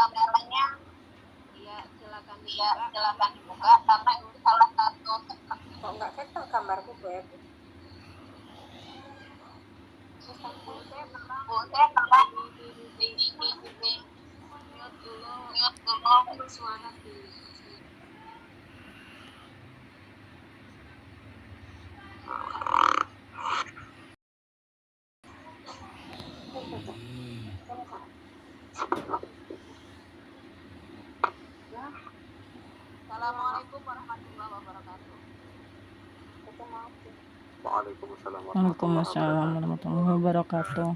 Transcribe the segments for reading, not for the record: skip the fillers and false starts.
kameranya. Iya, silakan dibuka karena ini salah satu. Kok nggak ketok gambarku, Beb? Saya pernah di mute dulu Suara di Assalamualaikum warahmatullahi wabarakatuh. Waalaikumsalam Waalaikumsalam warahmatullahi wabarakatuh.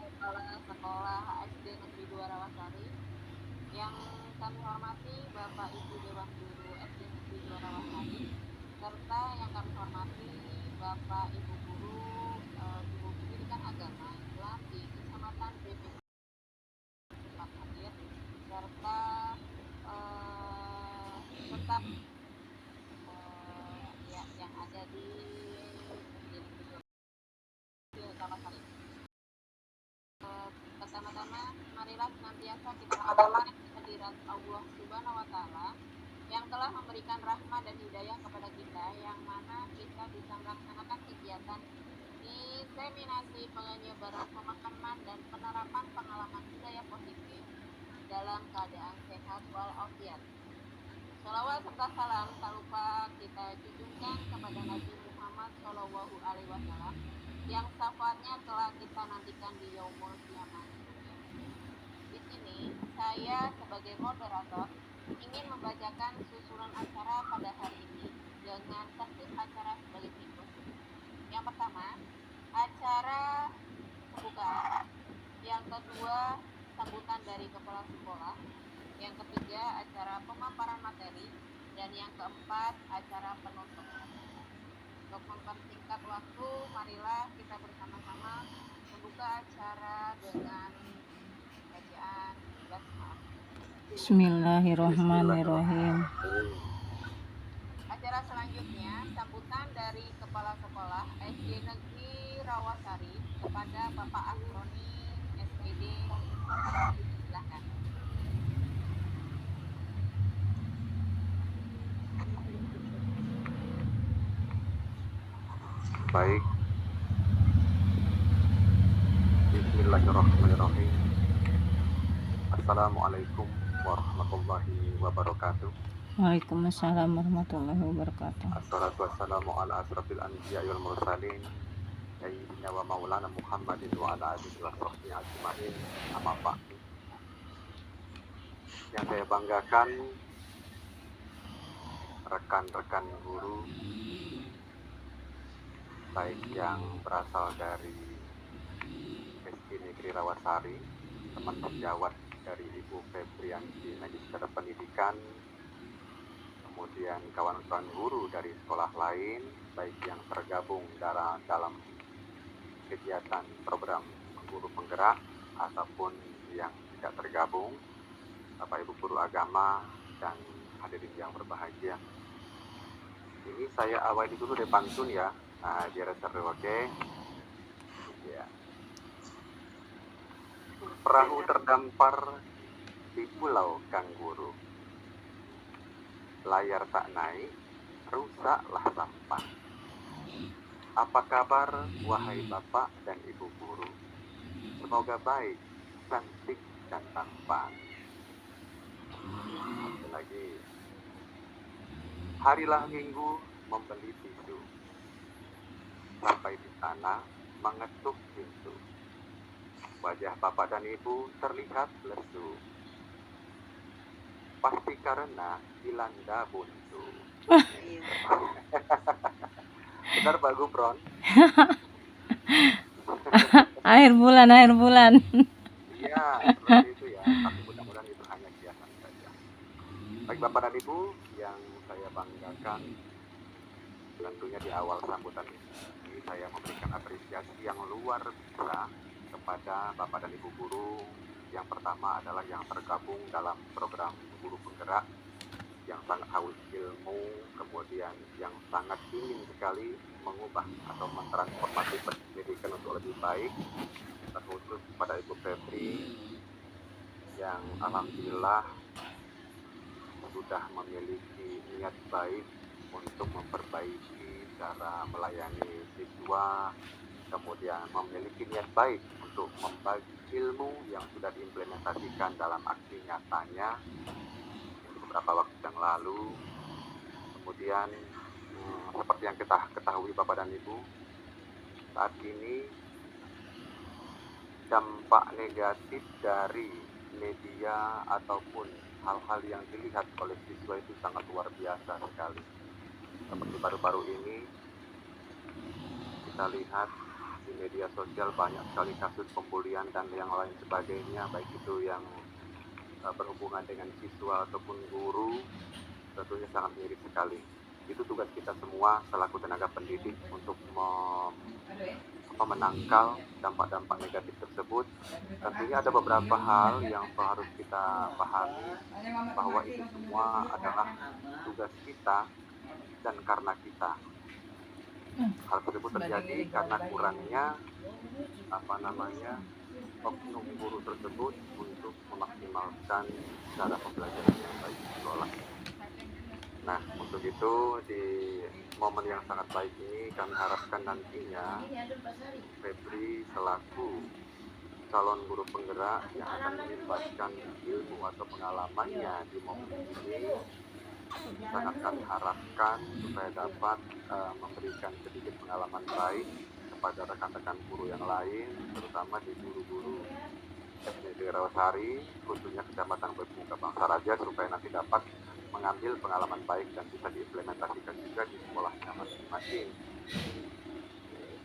Kepala Sekolah SD Negeri 2 Rawasari. Yang kami hormati Bapak Ibu Dewan Guru SD Negeri 2 Rawasari, serta yang kami hormati Bapak Ibu Guru Guru Pendidikan Agama Islam di Kecamatan BP tempat hadir, serta tetap yang ada di Rawasari. Pertama-tama marilah senantiasa kita mendoakan kehadirat Allah Subhanahu wa Ta'ala yang telah memberikan rahmat dan hidayah kepada kita, yang mana kita bisa melaksanakan kegiatan diseminasi penyebaran pemahaman dan penerapan pengalaman budaya positif dalam keadaan sehat walafiat. Sholawat serta salam tak lupa kita junjungkan kepada Nabi Muhammad SAW yang syafaatnya telah kita nantikan di Yaumul Qiyamah. Di sini saya sebagai moderator ingin membacakan susunan acara pada hari ini dengan tertib acara sebagai berikut. Yang pertama, acara pembukaan. Yang kedua, sambutan dari kepala sekolah. Yang ketiga, acara pemaparan materi. Dan yang keempat, acara penutup. Untuk mempersingkat waktu, marilah kita bersama-sama membuka acara dengan bacaan basmalah. Bismillahirrahmanirrahim. Acara selanjutnya, sambutan dari Kepala Sekolah SD Negeri Rawasari kepada Bapak Asroni SPD. Silakan. Baik. Bismillahirrahmanirrahim. Assalamualaikum warahmatullahi wabarakatuh. Waalaikumsalam warahmatullahi wabarakatuh. Assalatu wassalamu ala asrafil anbiya wal mursalin sayyidina wa maulana Muhammadin wa ala alihi wa sahbihi ajma'in. Amma ba'du. Yang saya banggakan rekan-rekan guru, baik yang berasal dari SD Negeri Rawasari, teman sejawat dari Ibu Febrianti Magister Pendidikan, kemudian kawan-kawan guru dari sekolah lain, baik yang tergabung dalam kegiatan program guru penggerak ataupun yang tidak tergabung, Bapak Ibu guru agama dan hadirin yang berbahagia. Ini saya awali dulu dari pantun ya. Nah, biar seru, oke? Ya. Perahu terdampar di pulau Kangguru. Layar tak naik, rusaklah sampan. Apa kabar, wahai Bapak dan Ibu guru? Semoga baik, cantik, dan tampan. Satu lagi. Harilah Minggu membeli tisu. Sampai di sana mengetuk pintu. Wajah Bapak dan Ibu terlihat lesu. Pasti karena dilanda buntu. Benar Pak Gubron? Akhir bulan. Iya, seperti itu ya. Tapi mudah-mudahan itu hanya kiasan saja. Baik Bapak dan Ibu yang saya banggakan, tentunya di awal sambutan ini saya memberikan apresiasi yang luar biasa kepada Bapak dan Ibu guru. Yang pertama adalah yang tergabung dalam program guru penggerak, yang sangat haus ilmu, kemudian yang sangat ingin sekali mengubah atau mentransformasi pendidikan untuk lebih baik, khusus pada Ibu Febri yang alhamdulillah sudah memiliki niat baik untuk memperbaiki cara melayani siswa, kemudian memiliki niat baik untuk membagi ilmu yang sudah diimplementasikan dalam aksi nyatanya beberapa waktu yang lalu. Kemudian seperti yang kita ketahui Bapak dan Ibu, saat ini dampak negatif dari media ataupun hal-hal yang dilihat oleh siswa itu sangat luar biasa sekali. Seperti baru-baru ini kita lihat di media sosial banyak sekali kasus pembulian dan yang lain sebagainya, baik itu yang berhubungan dengan siswa ataupun guru, tentunya sangat miris sekali. Itu tugas kita semua selaku tenaga pendidik untuk menangkal dampak-dampak negatif tersebut. Tentunya ada beberapa hal yang harus kita pahami, bahwa itu semua adalah tugas kita dan karena kita. Hal tersebut terjadi karena kurangnya oknum guru tersebut untuk memaksimalkan cara pembelajaran yang baik di sekolah. Nah, untuk itu di momen yang sangat baik ini kami harapkan nantinya Febri selaku calon guru penggerak yang akan melibatkan ilmu atau pengalamannya di momen ini, sangat kami harapkan supaya dapat memberikan sedikit pengalaman baik kepada rekan-rekan guru yang lain, terutama di guru-guru SD Rawasari, khususnya Kecamatan Pemuka Bangsa Raja, supaya nanti dapat mengambil pengalaman baik dan bisa diimplementasikan juga di sekolahnya masing-masing.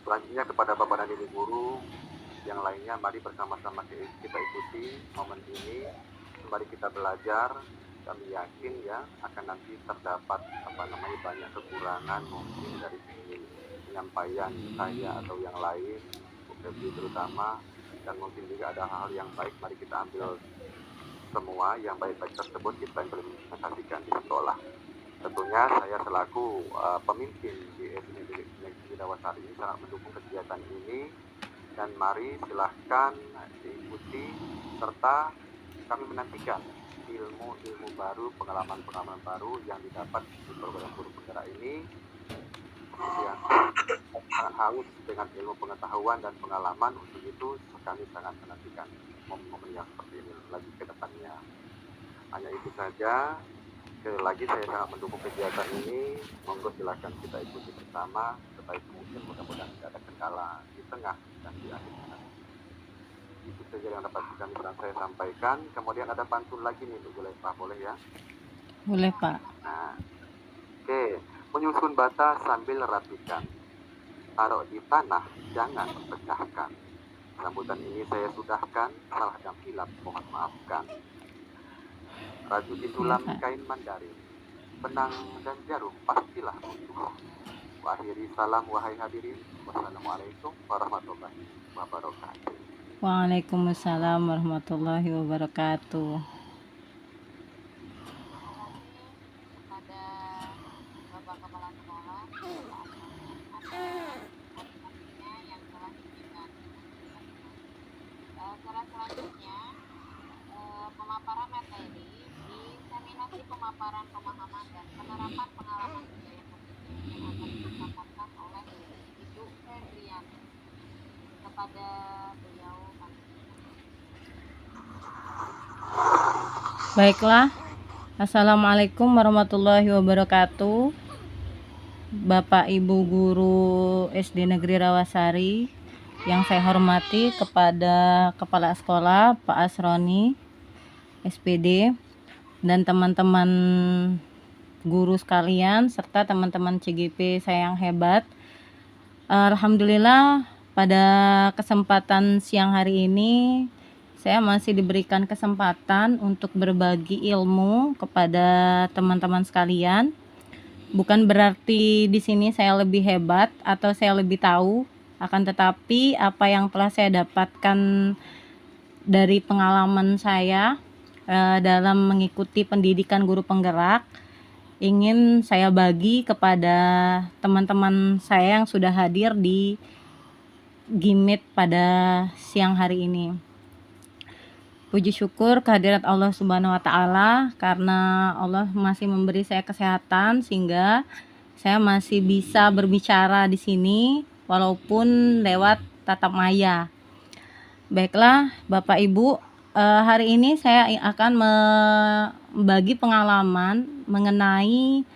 Selanjutnya kepada Bapak dan Ibu guru yang lainnya, mari bersama-sama kita ikuti momen ini, mari kita belajar. Kami yakin ya akan nanti terdapat banyak kekurangan mungkin dari penyampaian saya atau yang lain, terutama, dan mungkin juga ada hal yang baik. Mari kita ambil semua yang baik-baik tersebut kita implementasikan di sekolah. Tentunya saya selaku pemimpin di SD Negeri Rawasari ini sangat mendukung kegiatan ini, dan mari silahkan diikuti serta kami menantikan ilmu-ilmu baru, pengalaman-pengalaman baru yang didapat di program guru penggerak ini. Kemudian sangat haus dengan ilmu pengetahuan dan pengalaman, untuk itu kami sangat menantikan momen yang seperti ini lagi ke depannya. Hanya itu saja. Sekali lagi saya sangat mendukung kegiatan ini. Monggo silakan kita ikuti bersama sebaik mungkin, mudah-mudahan tidak ada kendala di tengah dan di akhir. Itu saja yang dapat saya sampaikan. Kemudian ada pantun lagi nih, boleh Pak? Boleh ya? Boleh Pak. Nah, oke. Menyusun bata sambil rapikan, taruh di tanah, jangan pecahkan. Sambutan ini saya sudahkan, salah dan hilap mohon maafkan. Raju titulam kain mandarin, benang dan jarum pastilah utuh. Akhiri salam wahai hadirin. Wassalamualaikum warahmatullahi wabarakatuh. Waalaikumsalam warahmatullahi wabarakatuh. Kepada Bapak Kepala Sekolah, yang telah diberikan. Cara selanjutnya, pemaparan materi, diseminasi pemaparan pemahaman dan penerapan pengalaman budaya positif yang akan disampaikan oleh Ibu Febriani kepada beliau. Baiklah. Assalamualaikum warahmatullahi wabarakatuh. Bapak Ibu guru SD Negeri Rawasari yang saya hormati, kepada Kepala Sekolah Pak Asroni SPD, dan teman-teman guru sekalian serta teman-teman CGP saya yang hebat. Alhamdulillah pada kesempatan siang hari ini saya masih diberikan kesempatan untuk berbagi ilmu kepada teman-teman sekalian. Bukan berarti di sini saya lebih hebat atau saya lebih tahu, akan tetapi apa yang telah saya dapatkan dari pengalaman saya dalam mengikuti pendidikan guru penggerak, ingin saya bagi kepada teman-teman saya yang sudah hadir di Gimit pada siang hari ini. Puji syukur kehadirat Allah Subhanahu wa taala karena Allah masih memberi saya kesehatan sehingga saya masih bisa berbicara di sini walaupun lewat tatap maya. Baiklah, Bapak Ibu, hari ini saya akan membagi pengalaman mengenai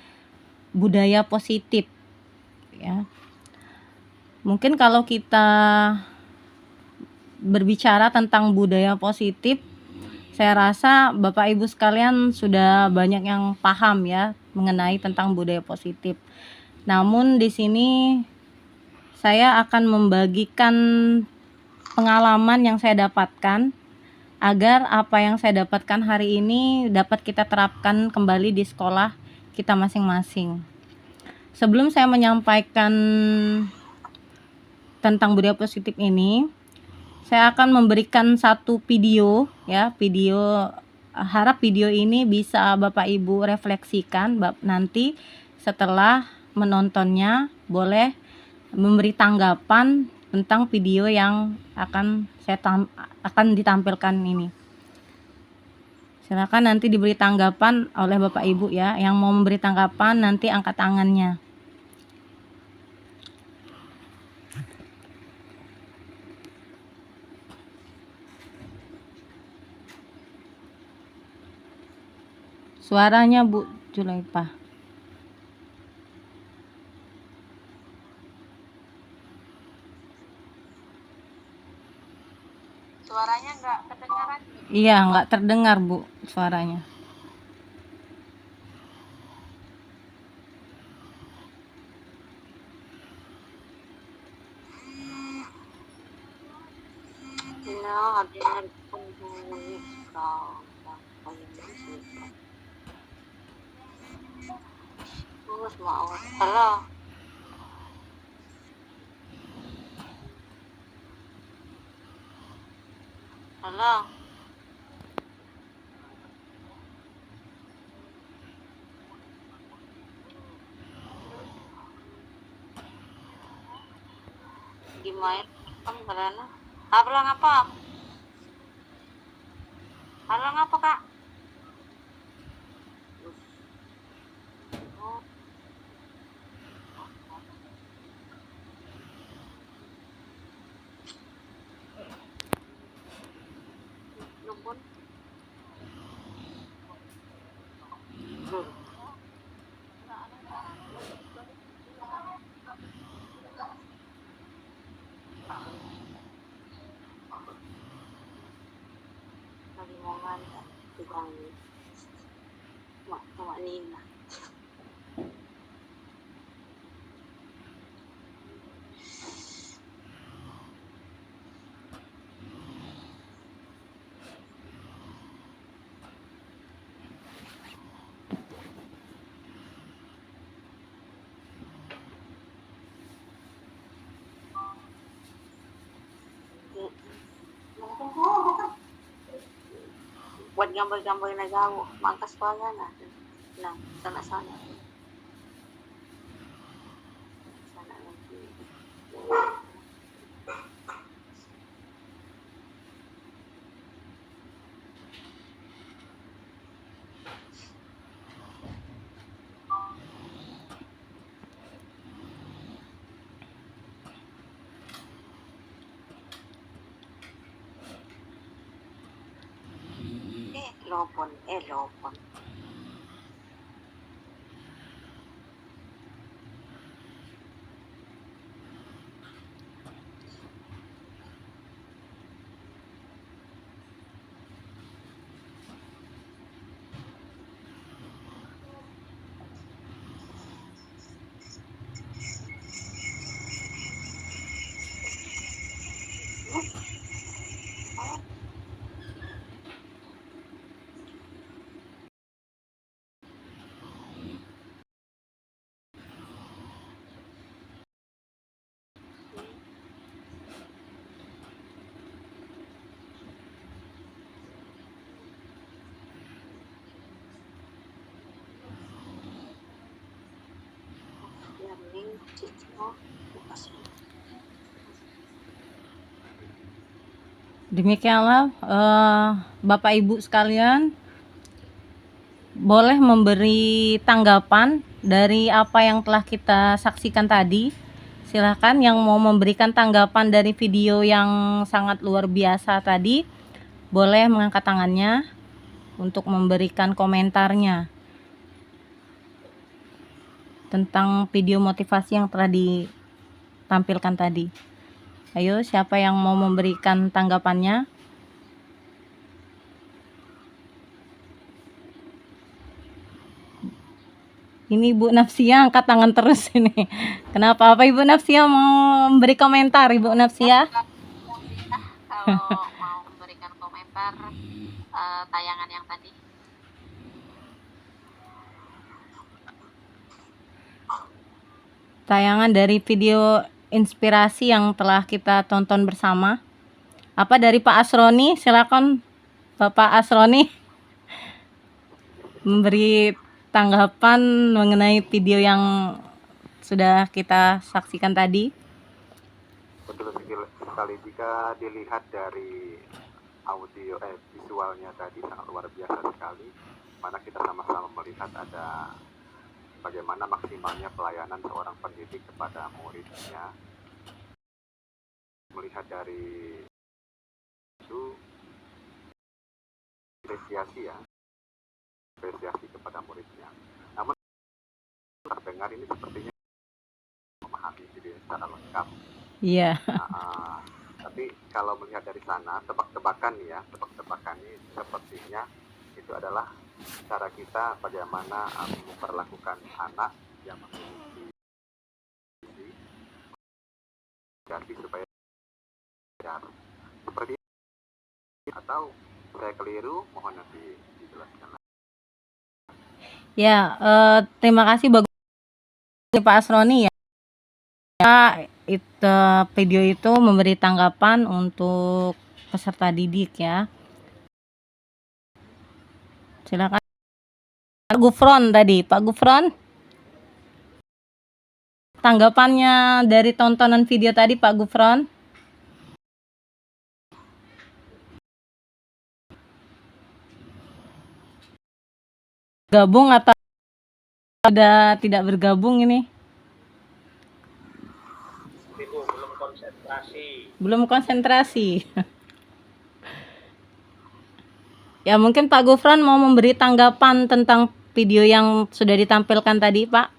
budaya positif ya. Mungkin kalau kita berbicara tentang budaya positif, saya rasa Bapak Ibu sekalian sudah banyak yang paham ya mengenai tentang budaya positif. Namun di sini saya akan membagikan pengalaman yang saya dapatkan agar apa yang saya dapatkan hari ini dapat kita terapkan kembali di sekolah kita masing-masing. Sebelum saya menyampaikan tentang budaya positif ini, saya akan memberikan satu video ya, harap video ini bisa Bapak Ibu refleksikan nanti setelah menontonnya, boleh memberi tanggapan tentang video yang akan ditampilkan ini. Silakan nanti diberi tanggapan oleh Bapak Ibu ya. Yang mau memberi tanggapan nanti angkat tangannya. Suaranya Bu Julaipah. Suaranya nggak kedengaran. Iya, nggak terdengar Bu suaranya. Halo. Halo. Gimana? Kamu karena? Abang apa? Halo ngapa Kak? Numpun. Lagi mau ngantar tukang mak Nina. Buat gambar-gambar na gawo, mangkas pa nga na sana sana nanti. Lopon. Yang cicmo bukas. Demikianlah Bapak Ibu sekalian, boleh memberi tanggapan dari apa yang telah kita saksikan tadi. Silahkan yang mau memberikan tanggapan dari video yang sangat luar biasa tadi, boleh mengangkat tangannya untuk memberikan komentarnya tentang video motivasi yang telah ditampilkan tadi. Ayo, siapa yang mau memberikan tanggapannya? Ini Ibu Nafsia angkat tangan terus ini. Kenapa? Apa Ibu Nafsia mau memberi komentar, Ibu Nafsia? Kalau mau memberikan komentar tayangan yang tadi. Tayangan dari video inspirasi yang telah kita tonton bersama. Apa dari Pak Asroni? Silakan Bapak Asroni memberi tanggapan mengenai video yang sudah kita saksikan tadi. Betul sekali, jika dilihat dari audio visualnya tadi sangat luar biasa sekali, mana kita sama-sama melihat ada bagaimana maksimalnya pelayanan seorang pendidik kepada muridnya. Melihat dari itu apresiasi kepada muridnya. Namun terdengar ini sepertinya memahami video secara lengkap. Iya. Tapi kalau melihat dari sana, tebak-tebakan ini sepertinya itu adalah cara kita bagaimana memperlakukan anak yang memiliki supaya seperti atau saya keliru, mohon nanti dijelaskan. Ya, terima kasih bagus Pak Asroni ya. Itu video itu memberi tanggapan untuk peserta didik ya. Silakan Pak Gufron tadi, Pak Gufron. Tanggapannya dari tontonan video tadi Pak Gufron. Gabung atau ada tidak bergabung ini? Belum konsentrasi. Ya mungkin Pak Gufron mau memberi tanggapan tentang video yang sudah ditampilkan tadi, Pak.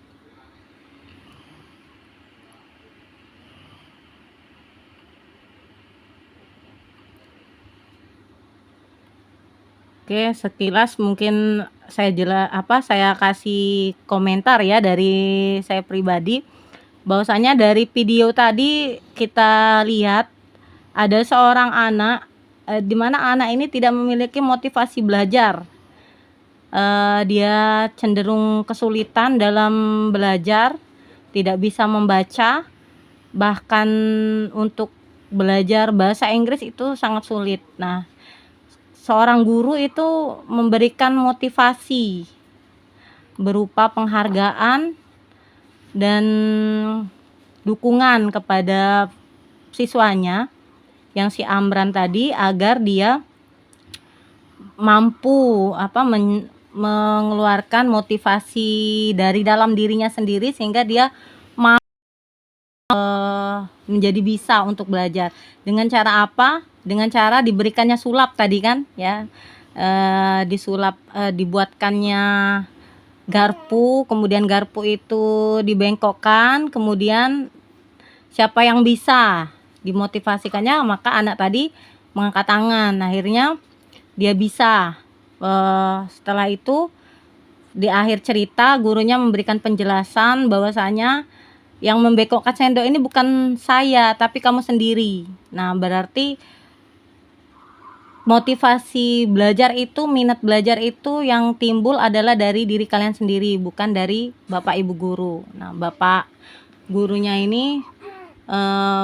Oke, sekilas mungkin saya kasih komentar ya dari saya pribadi. Bahwasanya dari video tadi kita lihat ada seorang anak di mana anak ini tidak memiliki motivasi belajar. Dia cenderung kesulitan dalam belajar, tidak bisa membaca, bahkan untuk belajar bahasa Inggris itu sangat sulit. Nah, seorang guru itu memberikan motivasi berupa penghargaan dan dukungan kepada siswanya yang si Amran tadi agar dia mampu mengeluarkan motivasi dari dalam dirinya sendiri sehingga dia menjadi bisa untuk belajar. Dengan cara apa? Dengan cara diberikannya sulap tadi kan ya, dibuatkannya garpu, kemudian garpu itu dibengkokkan, kemudian siapa yang bisa dimotivasikannya, maka anak tadi mengangkat tangan, akhirnya dia bisa. Setelah itu di akhir cerita gurunya memberikan penjelasan bahwasanya yang membengkokkan sendok ini bukan saya tapi kamu sendiri. Nah, berarti motivasi belajar itu, minat belajar itu yang timbul adalah dari diri kalian sendiri, bukan dari Bapak Ibu guru. Nah, Bapak gurunya ini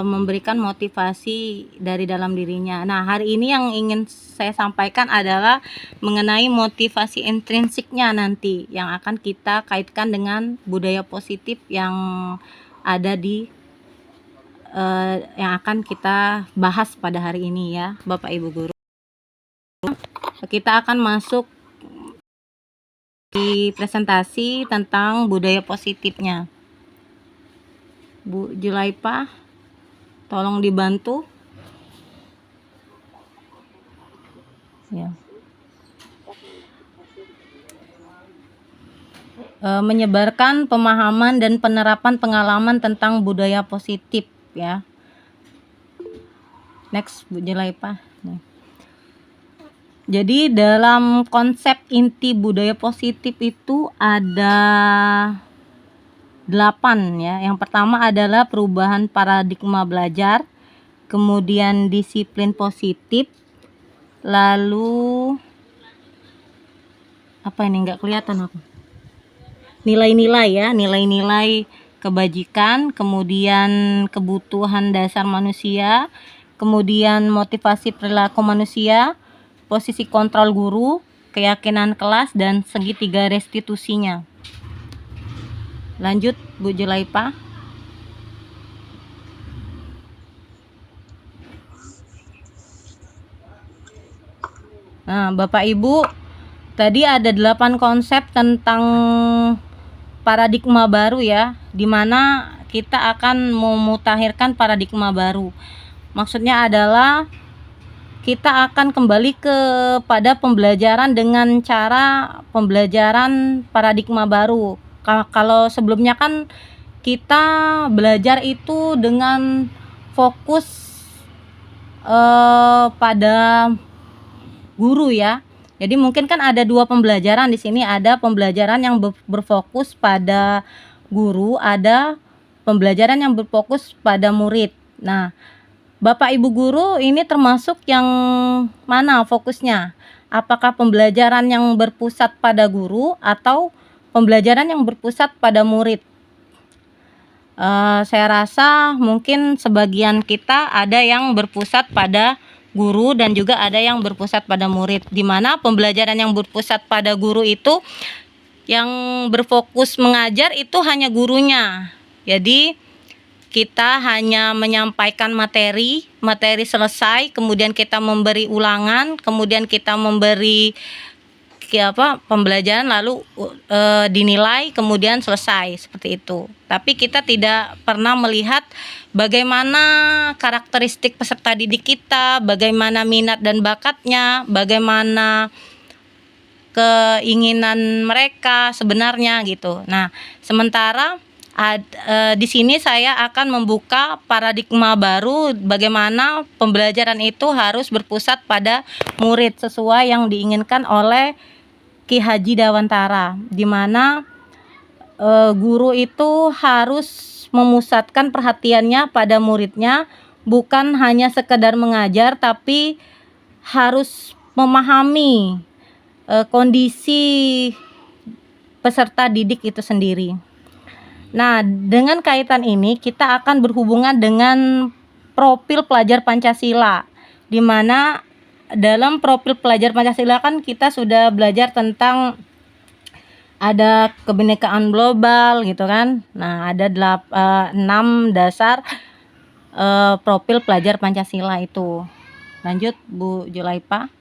memberikan motivasi dari dalam dirinya. Nah, hari ini yang ingin saya sampaikan adalah mengenai motivasi intrinsiknya nanti yang akan kita kaitkan dengan budaya positif yang ada di yang akan kita bahas pada hari ini ya Bapak Ibu Guru. Kita akan masuk di presentasi tentang budaya positifnya. Bu Julaipa, tolong dibantu. Ya. Menyebarkan pemahaman dan penerapan pengalaman tentang budaya positif ya. Next Bu Julaipa. Jadi dalam konsep inti budaya positif itu ada 8 ya. Yang pertama adalah perubahan paradigma belajar, kemudian disiplin positif, lalu apa ini nggak kelihatan apa? Nilai-nilai ya, nilai-nilai kebajikan, kemudian kebutuhan dasar manusia, kemudian motivasi perilaku manusia, posisi kontrol guru, keyakinan kelas, dan segitiga restitusinya. Lanjut Bu Julaipa. Nah, Bapak Ibu, tadi ada 8 konsep tentang paradigma baru ya, dimana kita akan memutakhirkan paradigma baru. Maksudnya adalah kita akan kembali kepada pembelajaran dengan cara pembelajaran paradigma baru. Kalau sebelumnya kan kita belajar itu dengan fokus pada guru ya. Jadi mungkin kan ada 2 pembelajaran di sini, ada pembelajaran yang berfokus pada guru, ada pembelajaran yang berfokus pada murid. Nah, Bapak Ibu guru ini termasuk yang mana fokusnya? Apakah pembelajaran yang berpusat pada guru atau pembelajaran yang berpusat pada murid? Saya rasa mungkin sebagian kita ada yang berpusat pada guru dan juga ada yang berpusat pada murid, di mana pembelajaran yang berpusat pada guru itu yang berfokus mengajar itu hanya gurunya. Jadi kita hanya menyampaikan materi selesai, kemudian kita memberi ulangan, kemudian kita memberi pembelajaran lalu dinilai, kemudian selesai, seperti itu. Tapi kita tidak pernah melihat bagaimana karakteristik peserta didik kita, bagaimana minat dan bakatnya, bagaimana keinginan mereka sebenarnya gitu. Nah, sementara di sini saya akan membuka paradigma baru, bagaimana pembelajaran itu harus berpusat pada murid sesuai yang diinginkan oleh Ki Haji Dewantara, di mana guru itu harus memusatkan perhatiannya pada muridnya, bukan hanya sekedar mengajar, tapi harus memahami kondisi peserta didik itu sendiri. Nah, dengan kaitan ini kita akan berhubungan dengan profil pelajar Pancasila, di mana dalam profil pelajar Pancasila kan kita sudah belajar tentang ada kebinekaan global gitu kan. Nah, ada 6 dasar profil pelajar Pancasila itu. Lanjut Bu Julaipa.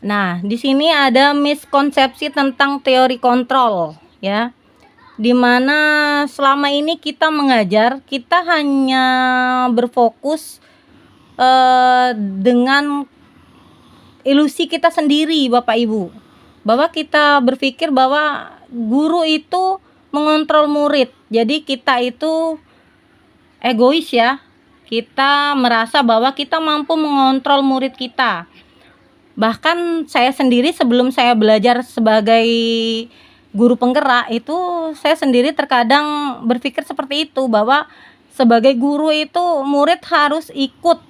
Nah, di sini ada miskonsepsi tentang teori kontrol ya. Dimana selama ini kita mengajar, kita hanya berfokus dengan ilusi kita sendiri Bapak Ibu, bahwa kita berpikir bahwa guru itu mengontrol murid. Jadi kita itu egois ya, kita merasa bahwa kita mampu mengontrol murid kita. Bahkan saya sendiri sebelum saya belajar sebagai guru penggerak itu, saya sendiri terkadang berpikir seperti itu, bahwa sebagai guru itu murid harus ikut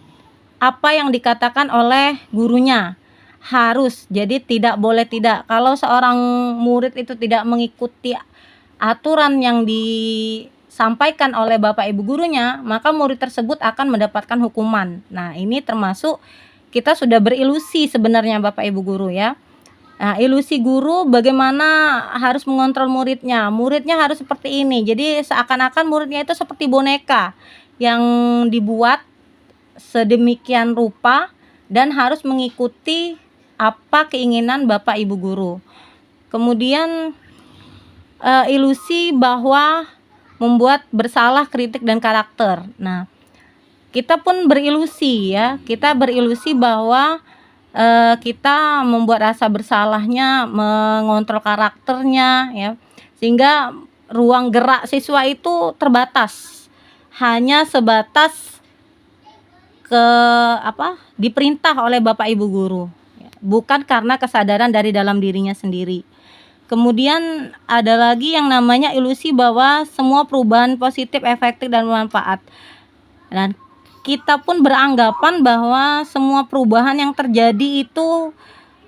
apa yang dikatakan oleh gurunya, harus. Jadi tidak boleh tidak. Kalau seorang murid itu tidak mengikuti aturan yang disampaikan oleh Bapak Ibu gurunya, maka murid tersebut akan mendapatkan hukuman. Nah, ini termasuk kita sudah berilusi sebenarnya Bapak Ibu guru ya. Nah, ilusi guru bagaimana harus mengontrol muridnya. Muridnya harus seperti ini. Jadi seakan-akan muridnya itu seperti boneka yang dibuat sedemikian rupa dan harus mengikuti apa keinginan Bapak Ibu guru. Kemudian ilusi bahwa membuat bersalah, kritik, dan karakter. Nah, kita pun berilusi ya. Kita berilusi bahwa kita membuat rasa bersalahnya, mengontrol karakternya ya, sehingga ruang gerak siswa itu terbatas, hanya sebatas ke diperintah oleh Bapak Ibu guru, bukan karena kesadaran dari dalam dirinya sendiri. Kemudian ada lagi yang namanya ilusi bahwa semua perubahan positif, efektif, dan bermanfaat. Dan kita pun beranggapan bahwa semua perubahan yang terjadi itu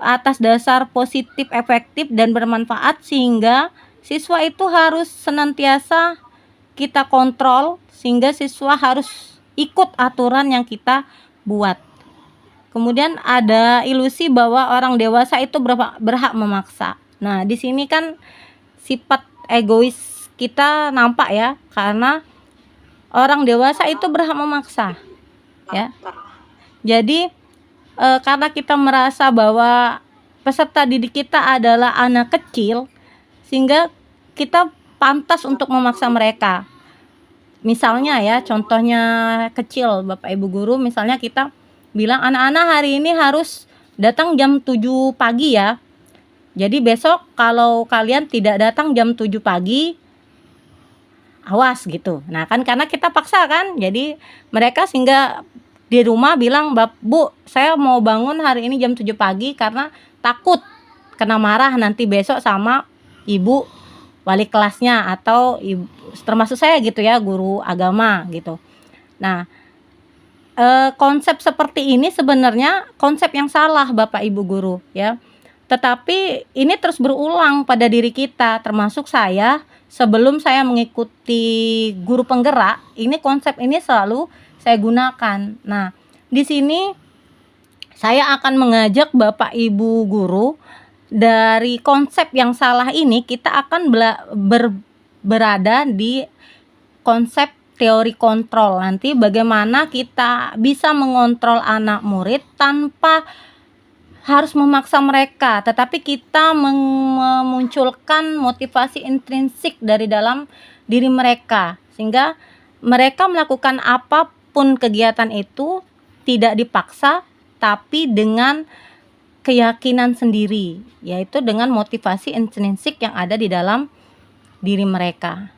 atas dasar positif, efektif, dan bermanfaat, sehingga siswa itu harus senantiasa kita kontrol, sehingga siswa harus ikut aturan yang kita buat. Kemudian ada ilusi bahwa orang dewasa itu berhak memaksa. Nah, di sini kan sifat egois kita nampak ya, karena orang dewasa itu berhak memaksa ya. Jadi karena kita merasa bahwa peserta didik kita adalah anak kecil, sehingga kita pantas untuk memaksa mereka. Misalnya ya, contohnya kecil Bapak Ibu guru, misalnya kita bilang anak-anak hari ini harus datang jam 7 pagi ya. Jadi besok kalau kalian tidak datang jam 7 pagi, awas gitu. Nah kan karena kita paksa kan, jadi mereka sehingga di rumah bilang, Bu, saya mau bangun hari ini jam 7 pagi karena takut kena marah nanti besok sama ibu wali kelasnya atau ibu, termasuk saya gitu ya, guru agama gitu. Nah konsep seperti ini sebenarnya konsep yang salah Bapak Ibu guru ya. Tetapi ini terus berulang pada diri kita, termasuk saya. Sebelum saya mengikuti guru penggerak, ini konsep ini selalu saya gunakan. Nah, di sini saya akan mengajak Bapak Ibu guru, dari konsep yang salah ini kita akan berada di konsep teori kontrol. Nanti bagaimana kita bisa mengontrol anak murid tanpa harus memaksa mereka, tetapi kita memunculkan motivasi intrinsik dari dalam diri mereka, sehingga mereka melakukan apapun kegiatan itu tidak dipaksa, tapi dengan keyakinan sendiri, yaitu dengan motivasi intrinsik yang ada di dalam diri mereka.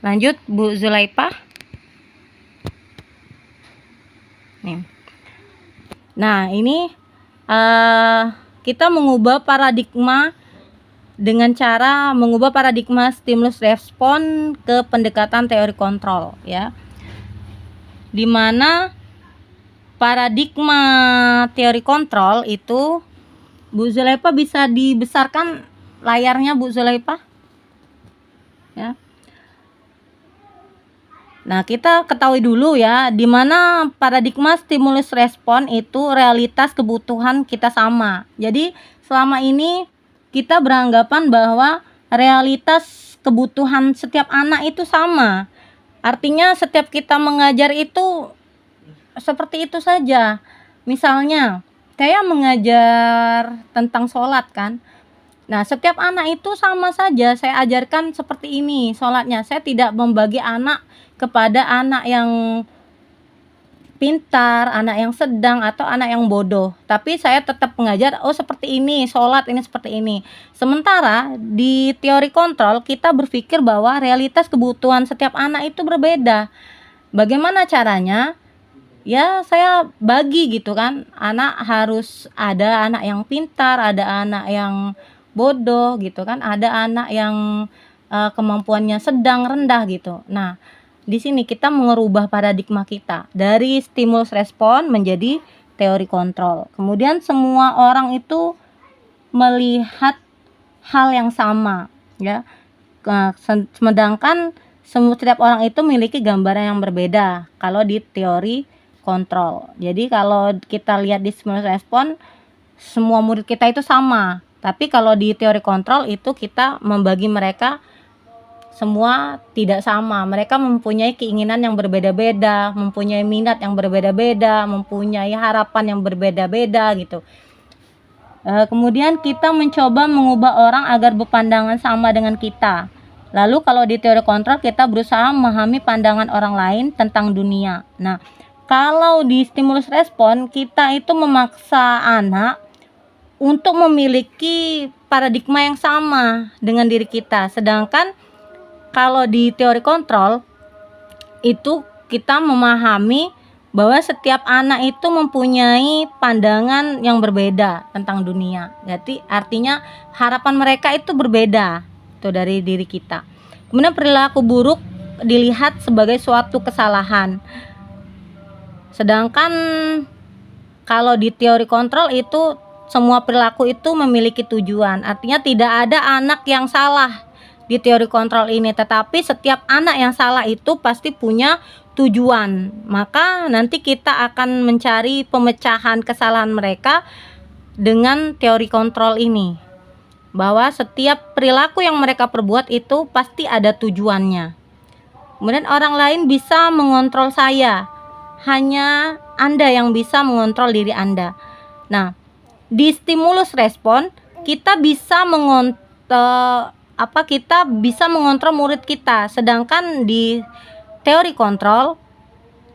Lanjut Bu Zulaipah. Nih. Nah, ini kita mengubah paradigma dengan cara mengubah paradigma stimulus respon ke pendekatan teori kontrol ya. Di mana paradigma teori kontrol itu, Bu Zulaipah bisa dibesarkan layarnya Bu Zulaipah ya. Nah, kita ketahui dulu ya, di mana paradigma stimulus respon itu realitas kebutuhan kita sama. Jadi, selama ini kita beranggapan bahwa realitas kebutuhan setiap anak itu sama. Artinya setiap kita mengajar itu seperti itu saja. Misalnya, saya mengajar tentang sholat kan. Nah, setiap anak itu sama saja, saya ajarkan seperti ini sholatnya. Saya tidak membagi anak kepada anak yang pintar, anak yang sedang, atau anak yang bodoh. Tapi saya tetap mengajar, oh seperti ini, sholat ini seperti ini. Sementara di teori kontrol, kita berpikir bahwa realitas kebutuhan setiap anak itu berbeda. Bagaimana caranya? Ya saya bagi gitu kan, anak harus ada anak yang pintar, ada anak yang bodoh gitu kan, ada anak yang kemampuannya sedang, rendah gitu. Nah, di sini kita merubah paradigma kita dari stimulus respon menjadi teori kontrol. Kemudian semua orang itu melihat hal yang sama ya. Sedangkan setiap orang itu memiliki gambaran yang berbeda kalau di teori kontrol. Jadi kalau kita lihat di stimulus respon, semua murid kita itu sama. Tapi kalau di teori kontrol itu kita membagi mereka semua tidak sama. Mereka mempunyai keinginan yang berbeda-beda, mempunyai minat yang berbeda-beda, mempunyai harapan yang berbeda-beda gitu. Kemudian kita mencoba mengubah orang agar berpandangan sama dengan kita. Lalu kalau di teori kontrol kita berusaha memahami pandangan orang lain tentang dunia. Nah, kalau di stimulus respon kita itu memaksa anak untuk memiliki paradigma yang sama dengan diri kita. Sedangkan kalau di teori kontrol itu kita memahami bahwa setiap anak itu mempunyai pandangan yang berbeda tentang dunia. Jadi artinya harapan mereka itu berbeda itu dari diri kita. Kemudian perilaku buruk dilihat sebagai suatu kesalahan. Sedangkan kalau di teori kontrol itu semua perilaku itu memiliki tujuan. Artinya tidak ada anak yang salah di teori kontrol ini, tetapi setiap anak yang salah itu pasti punya tujuan. Maka nanti kita akan mencari pemecahan kesalahan mereka dengan teori kontrol ini, bahwa setiap perilaku yang mereka perbuat itu pasti ada tujuannya. Kemudian orang lain bisa mengontrol saya, hanya Anda yang bisa mengontrol diri Anda. Nah, di stimulus respon kita bisa mengontrol murid kita, sedangkan di teori kontrol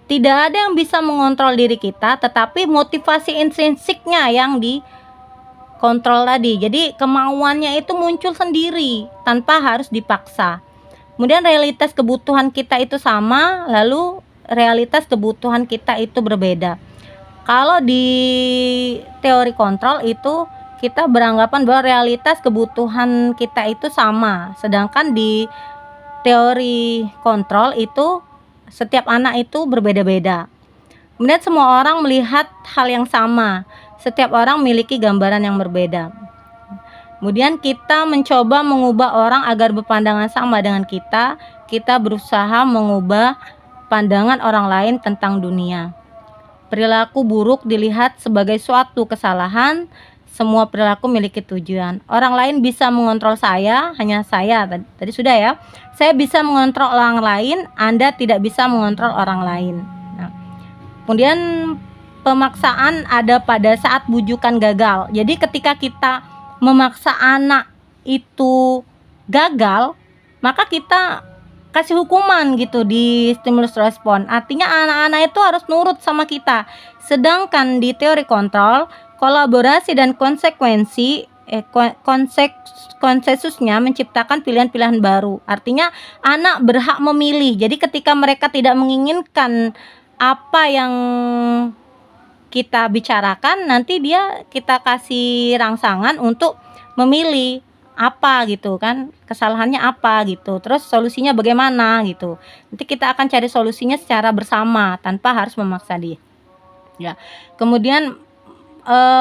tidak ada yang bisa mengontrol diri kita, tetapi motivasi intrinsiknya yang dikontrol tadi. Jadi kemauannya itu muncul sendiri tanpa harus dipaksa. Kemudian realitas kebutuhan kita itu sama, lalu realitas kebutuhan kita itu berbeda. Kalau di teori kontrol itu kita beranggapan bahwa realitas kebutuhan kita itu sama, sedangkan di teori kontrol itu setiap anak itu berbeda-beda. Kemudian semua orang melihat hal yang sama, setiap orang memiliki gambaran yang berbeda. Kemudian kita mencoba mengubah orang agar berpandangan sama dengan kita. Kita berusaha mengubah pandangan orang lain tentang dunia. Perilaku buruk dilihat sebagai suatu kesalahan. Semua perilaku memiliki tujuan. Orang lain bisa mengontrol saya, hanya saya. Tadi sudah ya. Saya bisa mengontrol orang lain, Anda tidak bisa mengontrol orang lain. Nah, kemudian pemaksaan ada pada saat bujukan gagal. Jadi ketika kita memaksa anak itu gagal, maka kita kasih hukuman gitu di stimulus respon. Artinya anak-anak itu harus nurut sama kita. Sedangkan di teori kontrol, kolaborasi dan konsensusnya menciptakan pilihan-pilihan baru. Artinya anak berhak memilih. Jadi ketika mereka tidak menginginkan apa yang kita bicarakan, nanti kita kasih rangsangan untuk memilih apa gitu kan, kesalahannya apa gitu, terus solusinya bagaimana gitu. Nanti kita akan cari solusinya secara bersama tanpa harus memaksa dia. Ya. Kemudian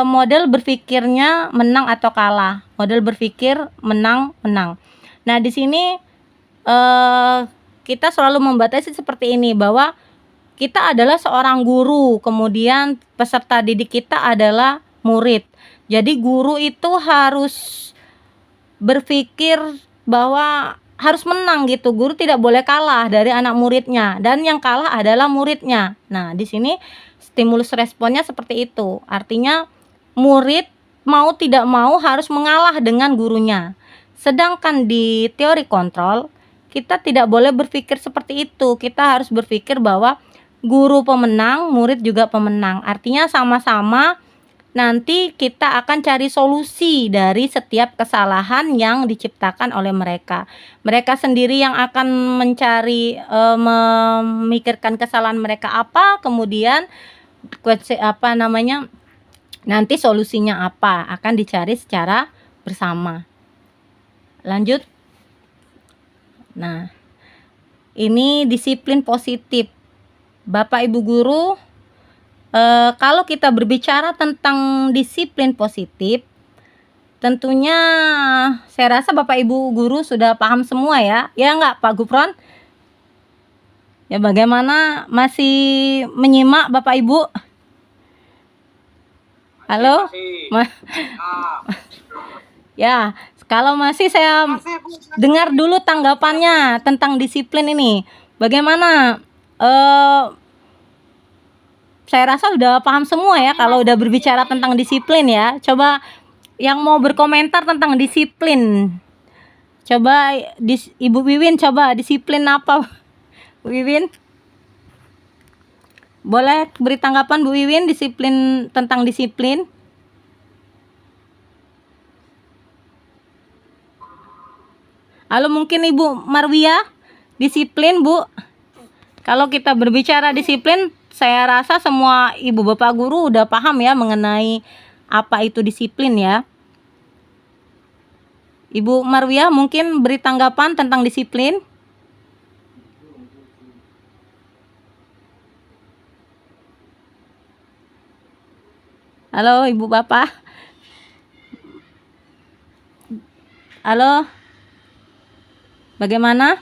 model berpikirnya menang atau kalah. Model berpikir menang-menang. Nah, di sini kita selalu membatasi seperti ini, bahwa kita adalah seorang guru, kemudian peserta didik kita adalah murid. Jadi guru itu harus berpikir bahwa harus menang gitu. Guru tidak boleh kalah dari anak muridnya, dan yang kalah adalah muridnya. Nah, di sini stimulus responnya seperti itu. Artinya murid mau tidak mau harus mengalah dengan gurunya. Sedangkan di teori kontrol kita tidak boleh berpikir seperti itu. Kita harus berpikir bahwa guru pemenang, murid juga pemenang. Artinya sama-sama nanti kita akan cari solusi dari setiap kesalahan yang diciptakan oleh mereka. Mereka sendiri yang akan mencari memikirkan kesalahan mereka apa, kemudian nanti solusinya apa akan dicari secara bersama. Lanjut. Nah, ini disiplin positif. Bapak Ibu guru, kalau kita berbicara tentang disiplin positif, tentunya saya rasa Bapak Ibu guru sudah paham semua ya. Ya enggak Pak Gufron? Ya, bagaimana, masih menyimak Bapak Ibu? Halo? Ya, kalau masih saya dengar dulu tanggapannya tentang disiplin ini. Bagaimana? Saya rasa udah paham semua ya kalau udah berbicara tentang disiplin ya. Coba yang mau berkomentar tentang disiplin. Coba Ibu Wiwin, coba disiplin apa? Bu Wiwin? Boleh beri tanggapan Bu Wiwin tentang disiplin? Halo, mungkin Ibu Marwia, disiplin Bu. Kalau kita berbicara disiplin, saya rasa semua ibu bapak guru udah paham ya mengenai apa itu disiplin ya. Ibu Marwia mungkin beri tanggapan tentang disiplin. Halo Ibu Bapak. Halo. Bagaimana?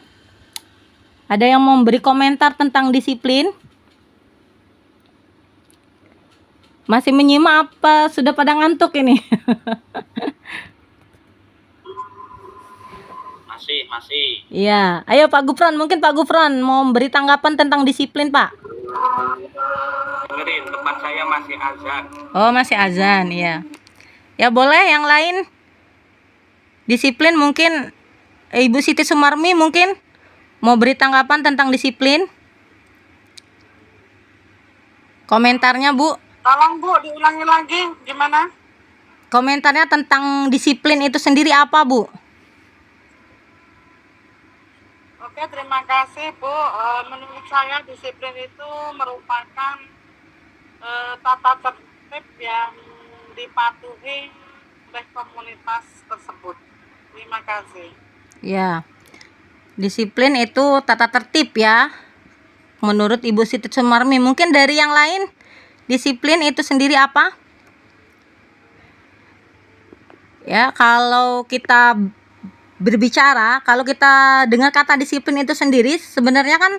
Ada yang mau memberi komentar tentang disiplin? Masih menyimak apa sudah pada ngantuk ini? Masih. Iya, ayo Pak Gufron, mungkin Pak Gufron mau memberi tanggapan tentang disiplin, Pak. Dengerin, tempat saya masih azan. Oh, masih azan, iya. Ya boleh yang lain. Disiplin mungkin Ibu Siti Sumarmi mungkin mau beri tanggapan tentang disiplin. Komentarnya, Bu. Tolong Bu, diulangi lagi gimana? Komentarnya tentang disiplin itu sendiri apa, Bu? Oke, terima kasih Bu. Menurut saya disiplin itu merupakan tata tertib yang dipatuhi oleh komunitas tersebut. Terima kasih. Ya, disiplin itu tata tertib ya. Menurut Ibu Siti Sumarmi, mungkin dari yang lain, disiplin itu sendiri apa? Ya, kalau kita berbicara, kalau kita dengar kata disiplin itu sendiri, sebenarnya kan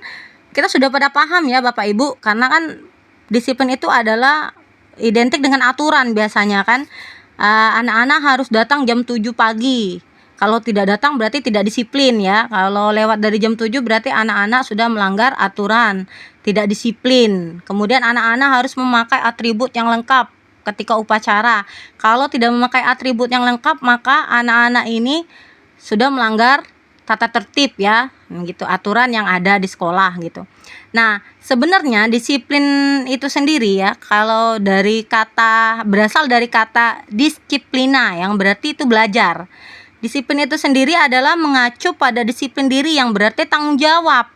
kita sudah pada paham ya Bapak Ibu, karena kan disiplin itu adalah identik dengan aturan biasanya kan. Anak-anak harus datang jam 7 pagi. Kalau tidak datang berarti tidak disiplin ya. Kalau lewat dari jam 7 berarti anak-anak sudah melanggar aturan, tidak disiplin. Kemudian anak-anak harus memakai atribut yang lengkap ketika upacara. Kalau tidak memakai atribut yang lengkap, maka anak-anak ini sudah melanggar tata tertib ya, gitu, aturan yang ada di sekolah gitu. Nah, sebenarnya disiplin itu sendiri ya, kalau dari kata berasal dari kata disiplina yang berarti itu belajar. Disiplin itu sendiri adalah mengacu pada disiplin diri yang berarti tanggung jawab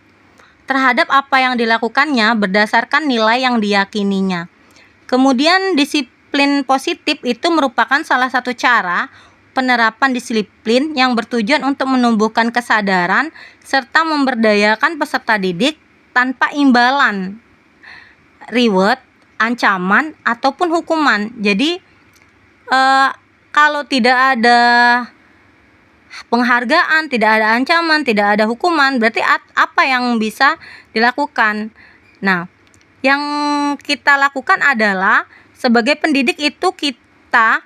terhadap apa yang dilakukannya berdasarkan nilai yang diyakininya. Kemudian disiplin positif itu merupakan salah satu cara penerapan disiplin yang bertujuan untuk menumbuhkan kesadaran serta memberdayakan peserta didik tanpa imbalan, reward, ancaman, ataupun hukuman. Jadi kalau tidak ada penghargaan, tidak ada ancaman, tidak ada hukuman, berarti apa yang bisa dilakukan? Nah, yang kita lakukan adalah sebagai pendidik itu kita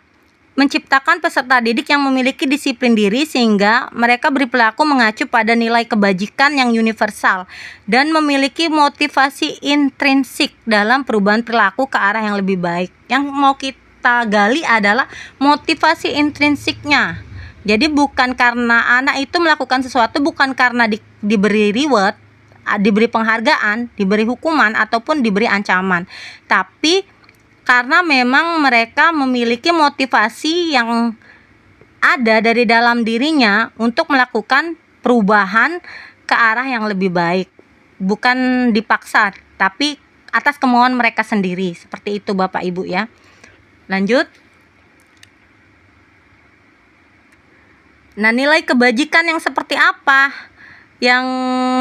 menciptakan peserta didik yang memiliki disiplin diri sehingga mereka berperilaku mengacu pada nilai kebajikan yang universal dan memiliki motivasi intrinsik dalam perubahan perilaku ke arah yang lebih baik. Yang mau kita gali adalah motivasi intrinsiknya. Jadi bukan karena anak itu melakukan sesuatu bukan karena diberi reward, diberi penghargaan, diberi hukuman ataupun diberi ancaman, tapi karena memang mereka memiliki motivasi yang ada dari dalam dirinya untuk melakukan perubahan ke arah yang lebih baik. Bukan dipaksa, tapi atas kemauan mereka sendiri. Seperti itu Bapak Ibu ya. Lanjut. Nah, nilai kebajikan yang seperti apa yang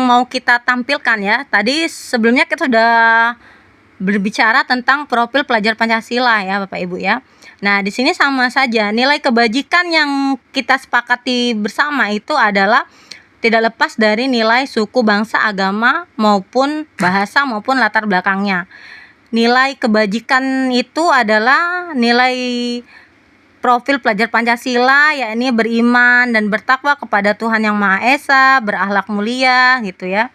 mau kita tampilkan ya? Tadi sebelumnya kita sudah berbicara tentang profil pelajar Pancasila ya Bapak Ibu ya. Nah, di sini sama saja nilai kebajikan yang kita sepakati bersama itu adalah tidak lepas dari nilai suku, bangsa, agama maupun bahasa maupun latar belakangnya. nilai kebajikan itu adalah nilai profil pelajar Pancasila, yakni beriman dan bertakwa kepada Tuhan Yang Maha Esa, berakhlak mulia gitu ya.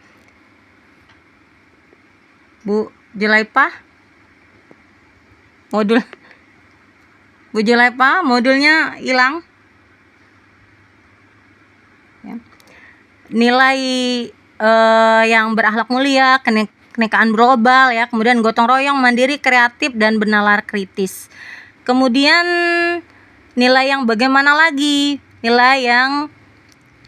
Bu Julaipa, Bu Julaipa, modulnya hilang. Ya. Nilai yang berakhlak mulia, kenekaan global ya, kemudian gotong royong, mandiri, kreatif dan bernalar kritis. Kemudian nilai yang bagaimana lagi? Nilai yang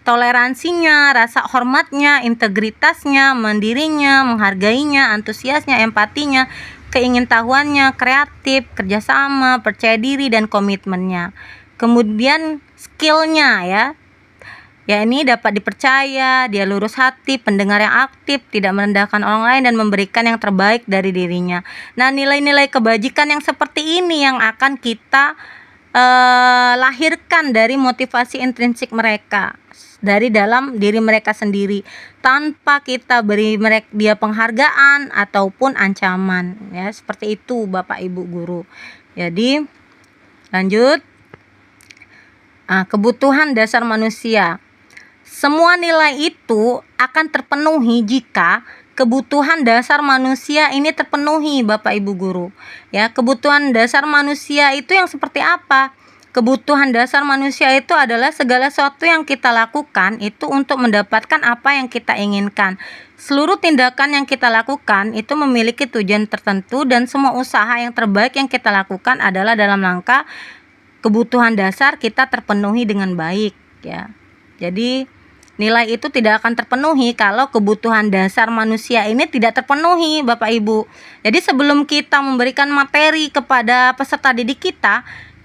toleransinya, rasa hormatnya, integritasnya, mandirinya, menghargainya, antusiasnya, empatinya, keingintahuannya, kreatif, kerjasama, percaya diri dan komitmennya. Kemudian skillnya ya ini dapat dipercaya, dia lurus hati, pendengar yang aktif, tidak merendahkan orang lain dan memberikan yang terbaik dari dirinya. Nah, nilai-nilai kebajikan yang seperti ini yang akan kita lahirkan dari motivasi intrinsik mereka, dari dalam diri mereka sendiri, tanpa kita beri dia penghargaan ataupun ancaman ya, seperti itu Bapak Ibu guru. Jadi lanjut, kebutuhan dasar manusia. Semua nilai itu akan terpenuhi jika kebutuhan dasar manusia ini terpenuhi Bapak Ibu guru. Ya, kebutuhan dasar manusia itu yang seperti apa? Kebutuhan dasar manusia itu adalah segala sesuatu yang kita lakukan itu untuk mendapatkan apa yang kita inginkan. Seluruh tindakan yang kita lakukan itu memiliki tujuan tertentu dan semua usaha yang terbaik yang kita lakukan adalah dalam rangka kebutuhan dasar kita terpenuhi dengan baik ya. Jadi nilai itu tidak akan terpenuhi kalau kebutuhan dasar manusia ini tidak terpenuhi Bapak Ibu. Jadi sebelum kita memberikan materi kepada peserta didik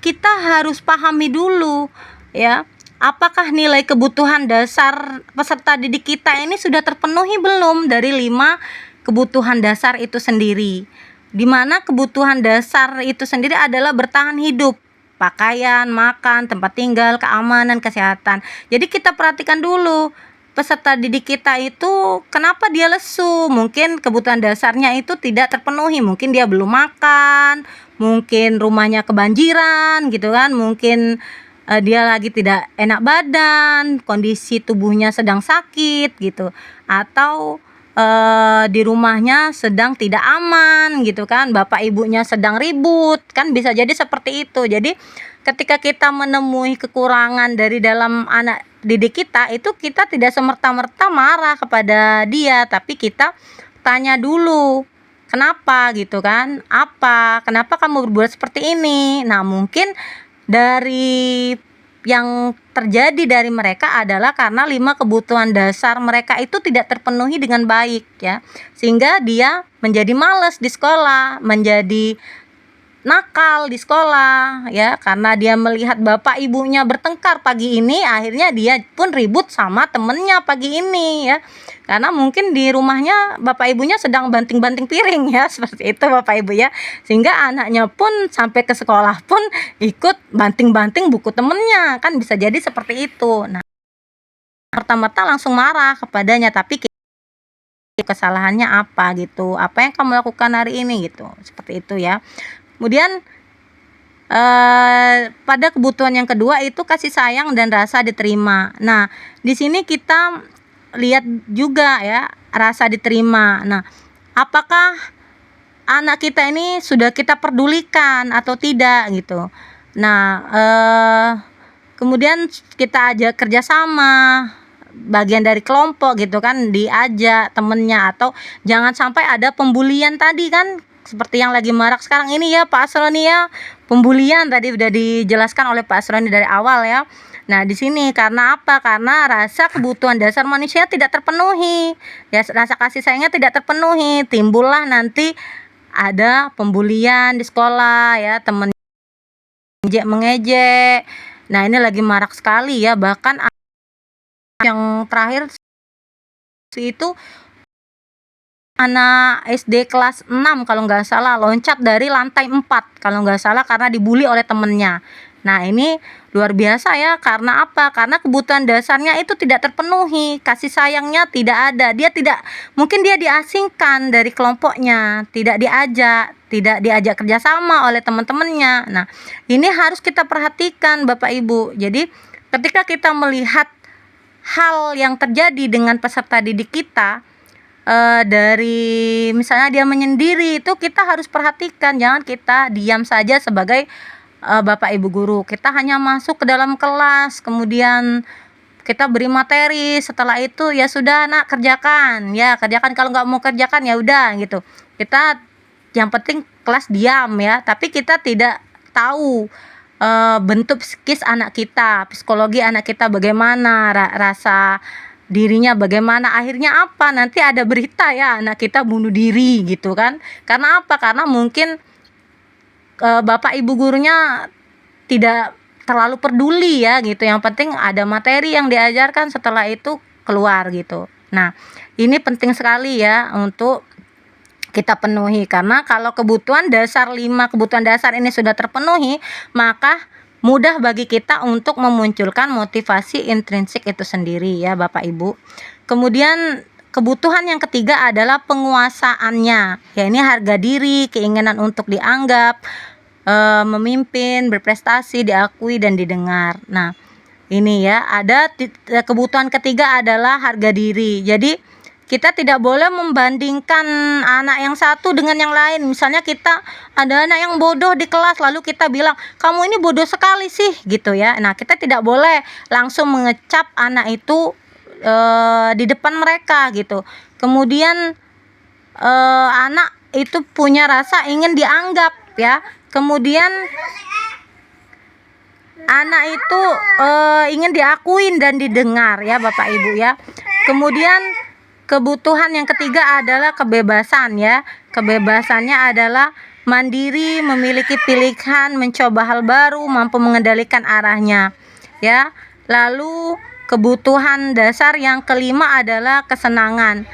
kita harus pahami dulu ya, apakah nilai kebutuhan dasar peserta didik kita ini sudah terpenuhi belum dari 5 kebutuhan dasar itu sendiri. Di mana kebutuhan dasar itu sendiri adalah bertahan hidup, pakaian, makan, tempat tinggal, keamanan, kesehatan. Jadi kita perhatikan dulu peserta didik kita itu kenapa dia lesu. Mungkin kebutuhan dasarnya itu tidak terpenuhi. Mungkin dia belum makan, mungkin rumahnya kebanjiran gitu kan, mungkin dia lagi tidak enak badan, kondisi tubuhnya sedang sakit gitu, atau di rumahnya sedang tidak aman gitu kan, bapak ibunya sedang ribut kan, bisa jadi seperti itu. Jadi ketika kita menemui kekurangan dari dalam anak didik kita itu, kita tidak semerta-merta marah kepada dia, tapi kita tanya dulu kenapa gitu kan, kenapa kamu berbuat seperti ini. Nah, mungkin dari yang terjadi dari mereka adalah karena 5 kebutuhan dasar mereka itu tidak terpenuhi dengan baik ya, sehingga dia menjadi malas di sekolah, menjadi nakal di sekolah ya, karena dia melihat bapak ibunya bertengkar pagi ini, akhirnya dia pun ribut sama temennya pagi ini ya, karena mungkin di rumahnya bapak ibunya sedang banting-banting piring ya, seperti itu bapak ibu ya, sehingga anaknya pun sampai ke sekolah pun ikut banting-banting buku temennya, kan bisa jadi seperti itu. Nah, pertama-tama langsung marah kepadanya, tapi kesalahannya apa gitu, apa yang kamu lakukan hari ini gitu, seperti itu ya. Kemudian pada kebutuhan yang kedua itu kasih sayang dan rasa diterima. Nah, di sini kita lihat juga ya, rasa diterima. Nah, apakah anak kita ini sudah kita pedulikan atau tidak gitu. Nah, kemudian kita ajak kerjasama, bagian dari kelompok gitu kan, diajak temennya, atau jangan sampai ada pembulian tadi kan, seperti yang lagi marak sekarang ini ya Pak Asroni ya, pembulian tadi udah dijelaskan oleh Pak Asroni dari awal ya. Nah, di sini karena apa? Karena rasa kebutuhan dasar manusia tidak terpenuhi. Ya, rasa kasih sayangnya tidak terpenuhi, timbullah nanti ada pembulian di sekolah ya, temen mengejek. Nah, ini lagi marak sekali ya, bahkan yang terakhir itu anak SD kelas 6 kalau nggak salah, loncat dari lantai 4 kalau nggak salah, karena dibully oleh temennya Nah, ini luar biasa ya. Karena apa? Karena kebutuhan dasarnya itu tidak terpenuhi, kasih sayangnya tidak ada. Mungkin dia diasingkan dari kelompoknya, tidak diajak kerjasama oleh teman-temannya. Nah, ini harus kita perhatikan Bapak Ibu. Jadi ketika kita melihat hal yang terjadi dengan peserta didik kita, dari misalnya dia menyendiri, itu kita harus perhatikan. Jangan kita diam saja sebagai Bapak Ibu guru. Kita hanya masuk ke dalam kelas, kemudian kita beri materi, setelah itu ya sudah nak kerjakan, kalau nggak mau kerjakan ya udah gitu. Kita yang penting kelas diam ya, tapi kita tidak tahu bentuk psikis anak kita, psikologi anak kita bagaimana, rasa dirinya bagaimana, akhirnya apa, nanti ada berita ya anak kita bunuh diri gitu kan. Karena apa? Karena mungkin Bapak Ibu gurunya tidak terlalu peduli ya gitu. Yang penting ada materi yang diajarkan, setelah itu keluar gitu. Nah, ini penting sekali ya untuk kita penuhi, karena kalau kebutuhan dasar 5 kebutuhan dasar ini sudah terpenuhi, maka mudah bagi kita untuk memunculkan motivasi intrinsik itu sendiri ya Bapak Ibu. Kemudian kebutuhan yang ketiga adalah penguasaannya. Ya, ini harga diri, keinginan untuk dianggap, memimpin, berprestasi, diakui dan didengar. Nah, ini ya, ada kebutuhan ketiga adalah harga diri. Jadi kita tidak boleh membandingkan anak yang satu dengan yang lain. Misalnya kita ada anak yang bodoh di kelas, lalu kita bilang, kamu ini bodoh sekali sih gitu ya. Nah, kita tidak boleh langsung mengecap anak itu di depan mereka gitu. Kemudian anak itu punya rasa ingin dianggap ya. Kemudian anak itu ingin diakuin dan didengar ya Bapak Ibu ya. Kemudian kebutuhan yang ketiga adalah kebebasan ya. Kebebasannya adalah mandiri, memiliki pilihan, mencoba hal baru, mampu mengendalikan arahnya ya. Lalu kebutuhan dasar yang kelima adalah kesenangan.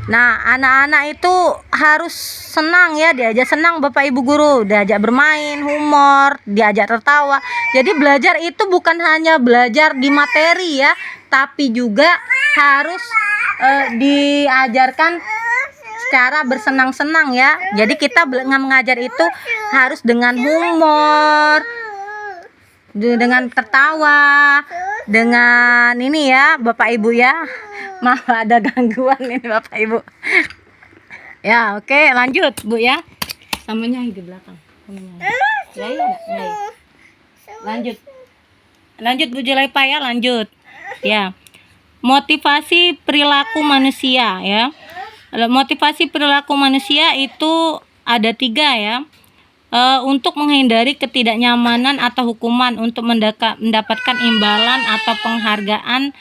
Nah, anak-anak itu harus senang ya, diajak senang Bapak Ibu guru, diajak bermain, humor, diajak tertawa. Jadi belajar itu bukan hanya belajar di materi ya, tapi juga harus diajarkan secara bersenang-senang ya. Jadi kita mengajar itu harus dengan humor, dengan tertawa, dengan ini ya Bapak Ibu ya. Maaf ada gangguan ini Bapak Ibu. Ya, oke, lanjut Bu ya. Sama Nyai di belakang. Lanjut Bu Julaipa ya, lanjut. Ya. Motivasi perilaku manusia ya. Motivasi perilaku manusia itu ada 3 ya. Untuk menghindari ketidaknyamanan atau hukuman, untuk mendapatkan imbalan atau penghargaan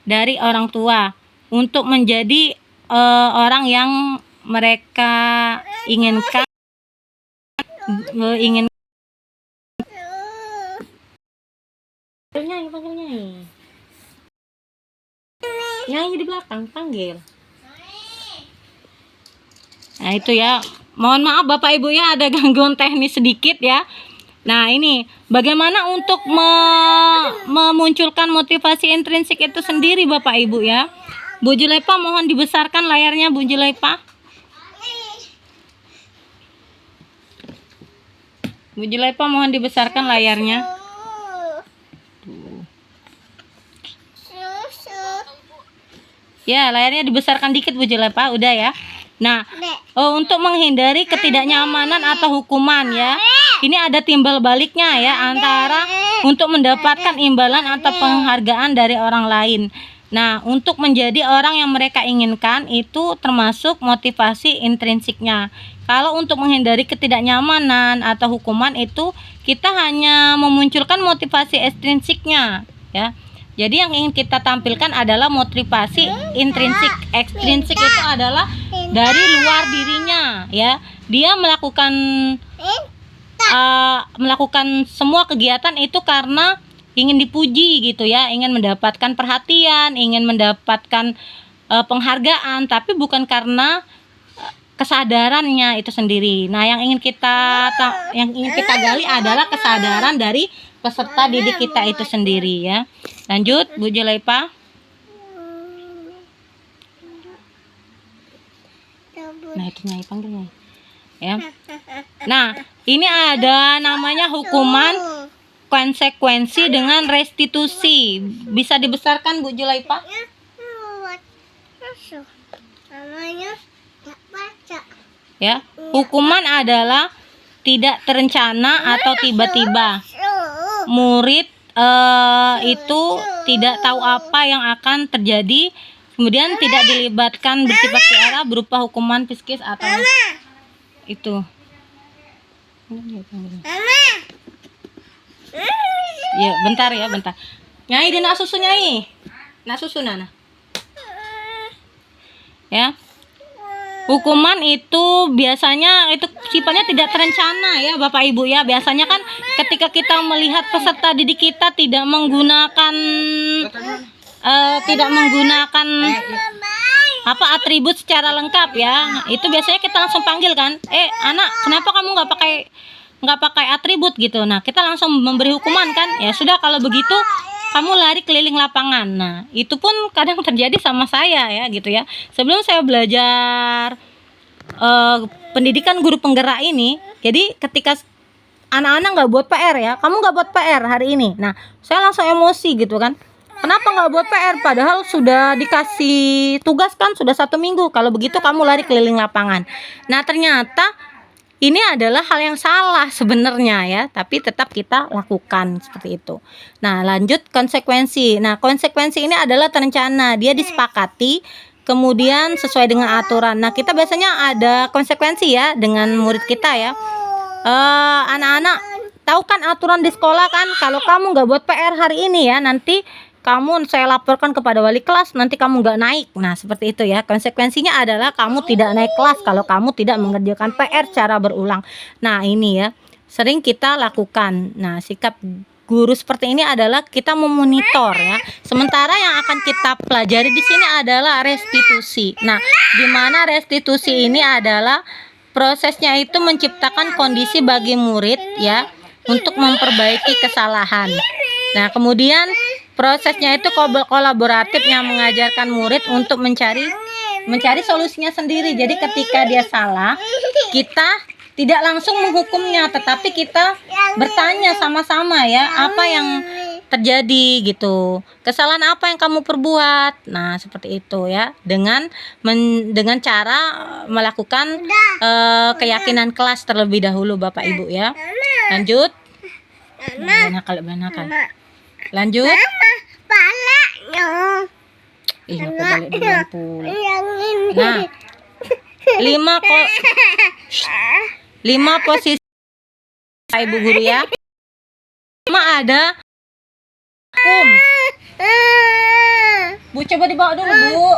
dari orang tua, untuk menjadi orang yang mereka inginkan. Nyai di belakang, panggil. Nah, itu ya. Mohon maaf Bapak Ibu ya, ada gangguan teknis sedikit ya. Nah, ini bagaimana untuk memunculkan motivasi intrinsik itu sendiri Bapak Ibu ya. Bu Julaipa mohon dibesarkan layarnya Bu Julaipa. Bu Julaipa mohon dibesarkan layarnya. Ya, layarnya dibesarkan dikit Bu Julaipa, udah ya. Nah, untuk menghindari ketidaknyamanan atau hukuman ya. Ini ada timbal baliknya ya, antara untuk mendapatkan imbalan atau penghargaan dari orang lain. Nah, untuk menjadi orang yang mereka inginkan itu termasuk motivasi intrinsiknya. Kalau untuk menghindari ketidaknyamanan atau hukuman itu kita hanya memunculkan motivasi ekstrinsiknya ya. Jadi yang ingin kita tampilkan adalah motivasi intrinsik. Ekstrinsik itu adalah dari luar dirinya ya. Dia melakukan semua kegiatan itu karena ingin dipuji gitu ya, ingin mendapatkan perhatian, ingin mendapatkan penghargaan, tapi bukan karena kesadarannya itu sendiri. Nah, yang ingin kita gali adalah kesadaran dari peserta didik kita itu sendiri ya. Lanjut Bu Julaipa. Nah itu Nyai panggilnya ya. Nah ini ada namanya hukuman konsekuensi dengan restitusi. Bisa dibesarkan Bu Julaipa? Ya, hukuman adalah tidak terencana atau tiba-tiba. Murid itu tidak tahu apa yang akan terjadi, kemudian tidak dilibatkan bersifat piara berupa hukuman psikis atau itu. Ya, bentar ya, bentar. Nyai di nak susu Nyai. Nak susu Nana. Ya. Hukuman itu biasanya itu sifatnya tidak terencana ya Bapak Ibu ya. Biasanya kan ketika kita melihat peserta didik kita tidak menggunakan atribut secara lengkap ya. Itu biasanya kita langsung panggil kan. Anak, kenapa kamu nggak pakai atribut gitu. Nah, kita langsung memberi hukuman kan. Ya sudah kalau begitu kamu lari keliling lapangan. Nah, itu pun kadang terjadi sama saya ya gitu ya. Sebelum saya belajar pendidikan guru penggerak ini, jadi ketika anak-anak nggak buat PR ya, kamu nggak buat PR hari ini. Nah, saya langsung emosi gitu kan. Kenapa nggak buat PR? Padahal sudah dikasih tugas kan, sudah 1 minggu. Kalau begitu kamu lari keliling lapangan. Nah, ternyata ini adalah hal yang salah sebenarnya ya, tapi tetap kita lakukan seperti itu. Nah, lanjut konsekuensi. Nah, konsekuensi ini adalah terencana, dia disepakati, kemudian sesuai dengan aturan. Nah, kita biasanya ada konsekuensi ya dengan murid kita ya. Anak-anak tahu kan aturan di sekolah kan, kalau kamu nggak buat PR hari ini ya, nanti saya laporkan kepada wali kelas, nanti kamu nggak naik. Nah seperti itu ya. Konsekuensinya adalah kamu tidak naik kelas kalau kamu tidak mengerjakan PR secara berulang. Nah ini ya sering kita lakukan. Nah sikap guru seperti ini adalah kita memonitor ya. Sementara yang akan kita pelajari di sini adalah restitusi. Nah di mana restitusi ini adalah prosesnya itu menciptakan kondisi bagi murid ya untuk memperbaiki kesalahan. Nah kemudian prosesnya itu kolaboratif yang mengajarkan murid untuk mencari solusinya sendiri. Jadi ketika dia salah, kita tidak langsung menghukumnya, tetapi kita bertanya sama-sama ya, apa yang terjadi gitu. Kesalahan apa yang kamu perbuat? Nah, seperti itu ya. Dengan cara melakukan keyakinan kelas terlebih dahulu Bapak Ibu ya. Lanjut. Nakal. Lanjut. Iya, balik duluan pula. Nah, 5 posisi Ibu guru ya. 5 ada hukum. Bu coba dibawa dulu, Bu.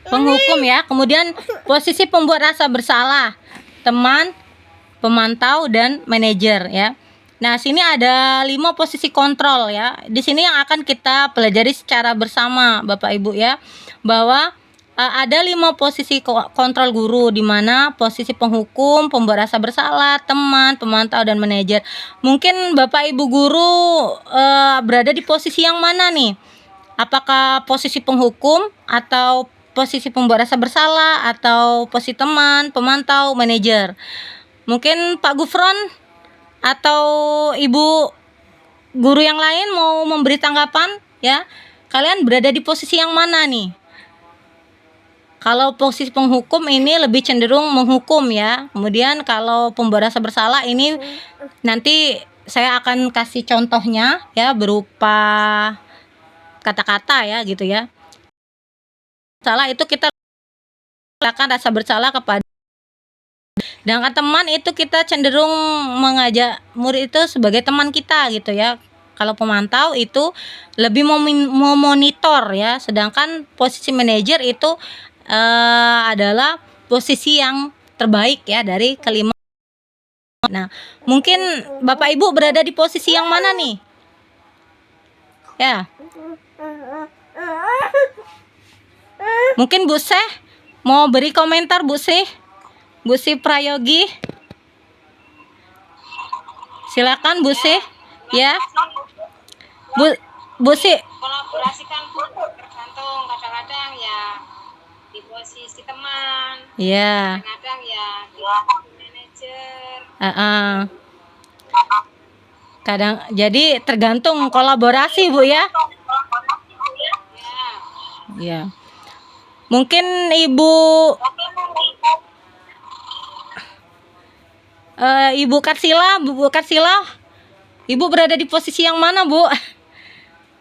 Penghukum ya. Kemudian posisi pembuat rasa bersalah, teman, pemantau dan manajer ya. Nah, sini ada 5 posisi kontrol ya. Di sini yang akan kita pelajari secara bersama Bapak Ibu ya, bahwa ada 5 posisi kontrol guru, di mana posisi penghukum, pembuat rasa bersalah, teman, pemantau dan manajer. Mungkin Bapak Ibu guru berada di posisi yang mana nih? Apakah posisi penghukum atau posisi pembuat rasa bersalah atau posisi teman, pemantau, manajer? Mungkin Pak Gufron atau Ibu guru yang lain mau memberi tanggapan ya. Kalian berada di posisi yang mana nih? Kalau posisi penghukum ini lebih cenderung menghukum ya. Kemudian kalau pembuat rasa bersalah ini nanti saya akan kasih contohnya ya berupa kata-kata ya gitu ya. Salah itu kita akan rasa bersalah kepada. Sedangkan teman itu kita cenderung mengajak murid itu sebagai teman kita gitu ya. Kalau pemantau itu lebih memonitor ya. Sedangkan posisi manajer itu adalah posisi yang terbaik ya dari kelima. Nah, mungkin Bapak Ibu berada di posisi yang mana nih? Ya. Mungkin Bu Syeh mau beri komentar Bu Syeh. Bu Si Prayogi. Silakan Bu Si. Ya. Bu Si. Kolaborasi kan tergantung, kadang-kadang ya di posisi teman, Ya. kadang ya di manajer. Kadang jadi tergantung kolaborasi Bu ya. Ya. Mungkin Ibu Karsila, Ibu berada di posisi yang mana, Bu?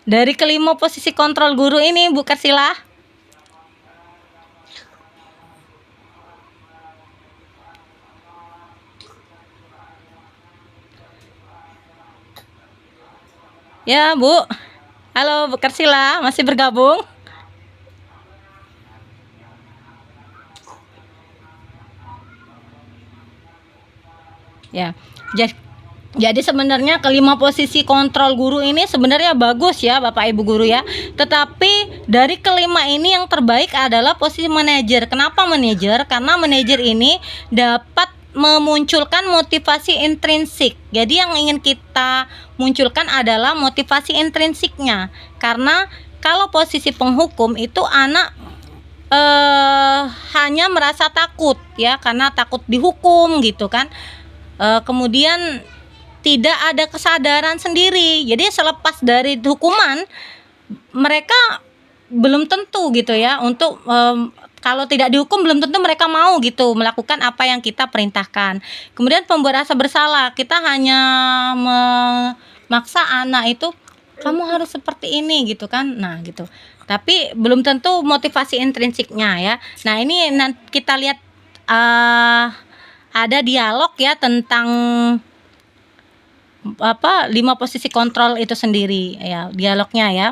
Dari kelima posisi kontrol guru ini, Bu Karsila. Ya, Bu. Halo, Bu Karsila, masih bergabung? Ya. Jadi sebenarnya kelima posisi kontrol guru ini sebenarnya bagus ya Bapak Ibu guru ya. Tetapi dari kelima ini yang terbaik adalah posisi manajer. Kenapa manajer? Karena manajer ini dapat memunculkan motivasi intrinsik. Jadi yang ingin kita munculkan adalah motivasi intrinsiknya. Karena kalau posisi penghukum itu anak hanya merasa takut ya, karena takut dihukum gitu kan. Kemudian tidak ada kesadaran sendiri. Jadi selepas dari hukuman mereka belum tentu gitu ya untuk kalau tidak dihukum belum tentu mereka mau gitu melakukan apa yang kita perintahkan. Kemudian pembuat rasa bersalah, kita hanya memaksa anak itu kamu harus seperti ini gitu kan. Nah, gitu. Tapi belum tentu motivasi intrinsiknya ya. Nah, ini kita lihat ada dialog ya tentang 5 posisi kontrol itu sendiri ya, dialognya ya.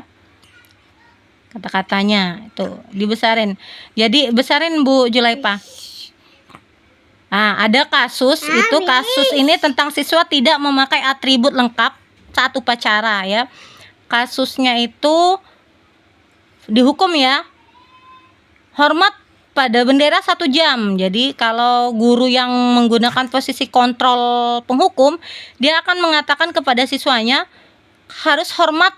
Kata-katanya itu dibesarin. Jadi besarin Bu Julaipa. Nah, ada kasus itu, kasus ini tentang siswa tidak memakai atribut lengkap saat upacara ya. Kasusnya itu dihukum ya. Hormat pada bendera 1 jam. Jadi kalau guru yang menggunakan posisi kontrol penghukum, dia akan mengatakan kepada siswanya harus hormat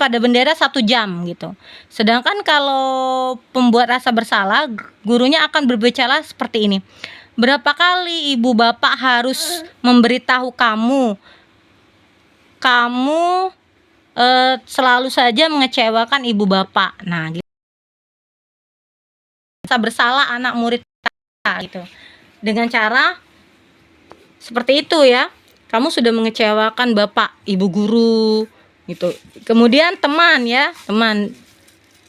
pada bendera 1 jam gitu. Sedangkan kalau pembuat rasa bersalah, gurunya akan berbicara seperti ini. Berapa kali ibu bapak harus memberitahu kamu selalu saja mengecewakan ibu bapak. Nah, gitu. Rasa bersalah anak murid kita gitu. Dengan cara seperti itu ya. Kamu sudah mengecewakan bapak, ibu guru gitu. Kemudian teman ya, teman.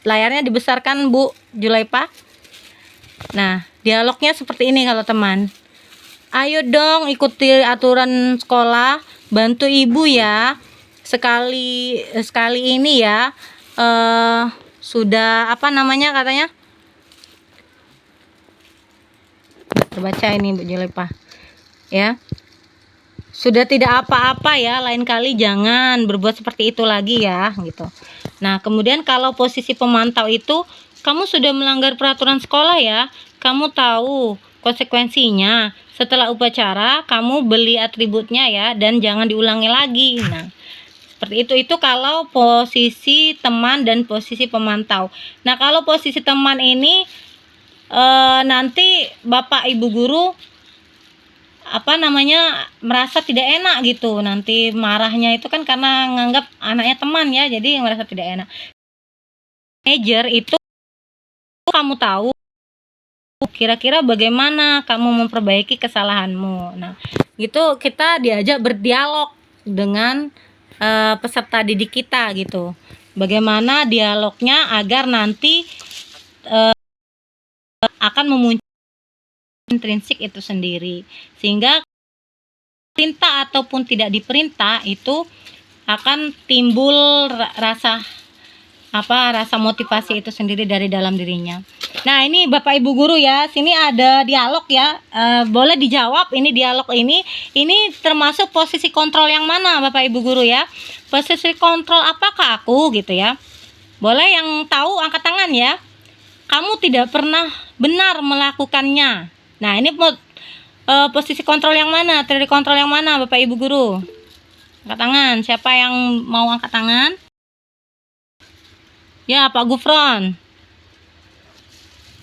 Layarnya dibesarkan Bu Julaipa. Nah, dialognya seperti ini kalau teman. Ayo dong ikuti aturan sekolah, bantu ibu ya. Sekali ini ya. Sudah apa namanya katanya? Terbaca ini Bu Julaipa. Ya. Sudah tidak apa-apa ya, lain kali jangan berbuat seperti itu lagi ya gitu. Nah, kemudian kalau posisi pemantau itu kamu sudah melanggar peraturan sekolah ya. Kamu tahu konsekuensinya. Setelah upacara kamu beli atributnya ya dan jangan diulangi lagi. Nah, seperti itu kalau posisi teman dan posisi pemantau. Nah, kalau posisi teman ini nanti Bapak Ibu guru merasa tidak enak gitu, nanti marahnya itu kan karena nganggap anaknya teman ya, jadi merasa tidak enak. Manajer itu kamu tahu kira-kira bagaimana kamu memperbaiki kesalahanmu. Nah, gitu kita diajak berdialog dengan peserta didik kita gitu. Bagaimana dialognya agar nanti akan memuncul intrinsik itu sendiri, sehingga perintah ataupun tidak diperintah itu akan timbul rasa motivasi itu sendiri dari dalam dirinya. Nah, ini Bapak Ibu guru ya, sini ada dialog ya, boleh dijawab ini dialog ini termasuk posisi kontrol yang mana Bapak Ibu guru ya? Posisi kontrol apakah aku gitu ya? Boleh yang tahu angkat tangan ya. Kamu tidak pernah benar melakukannya. Nah, ini posisi kontrol yang mana? Teori kontrol yang mana, Bapak Ibu guru? Angkat tangan. Siapa yang mau angkat tangan? Ya, Pak Gufron.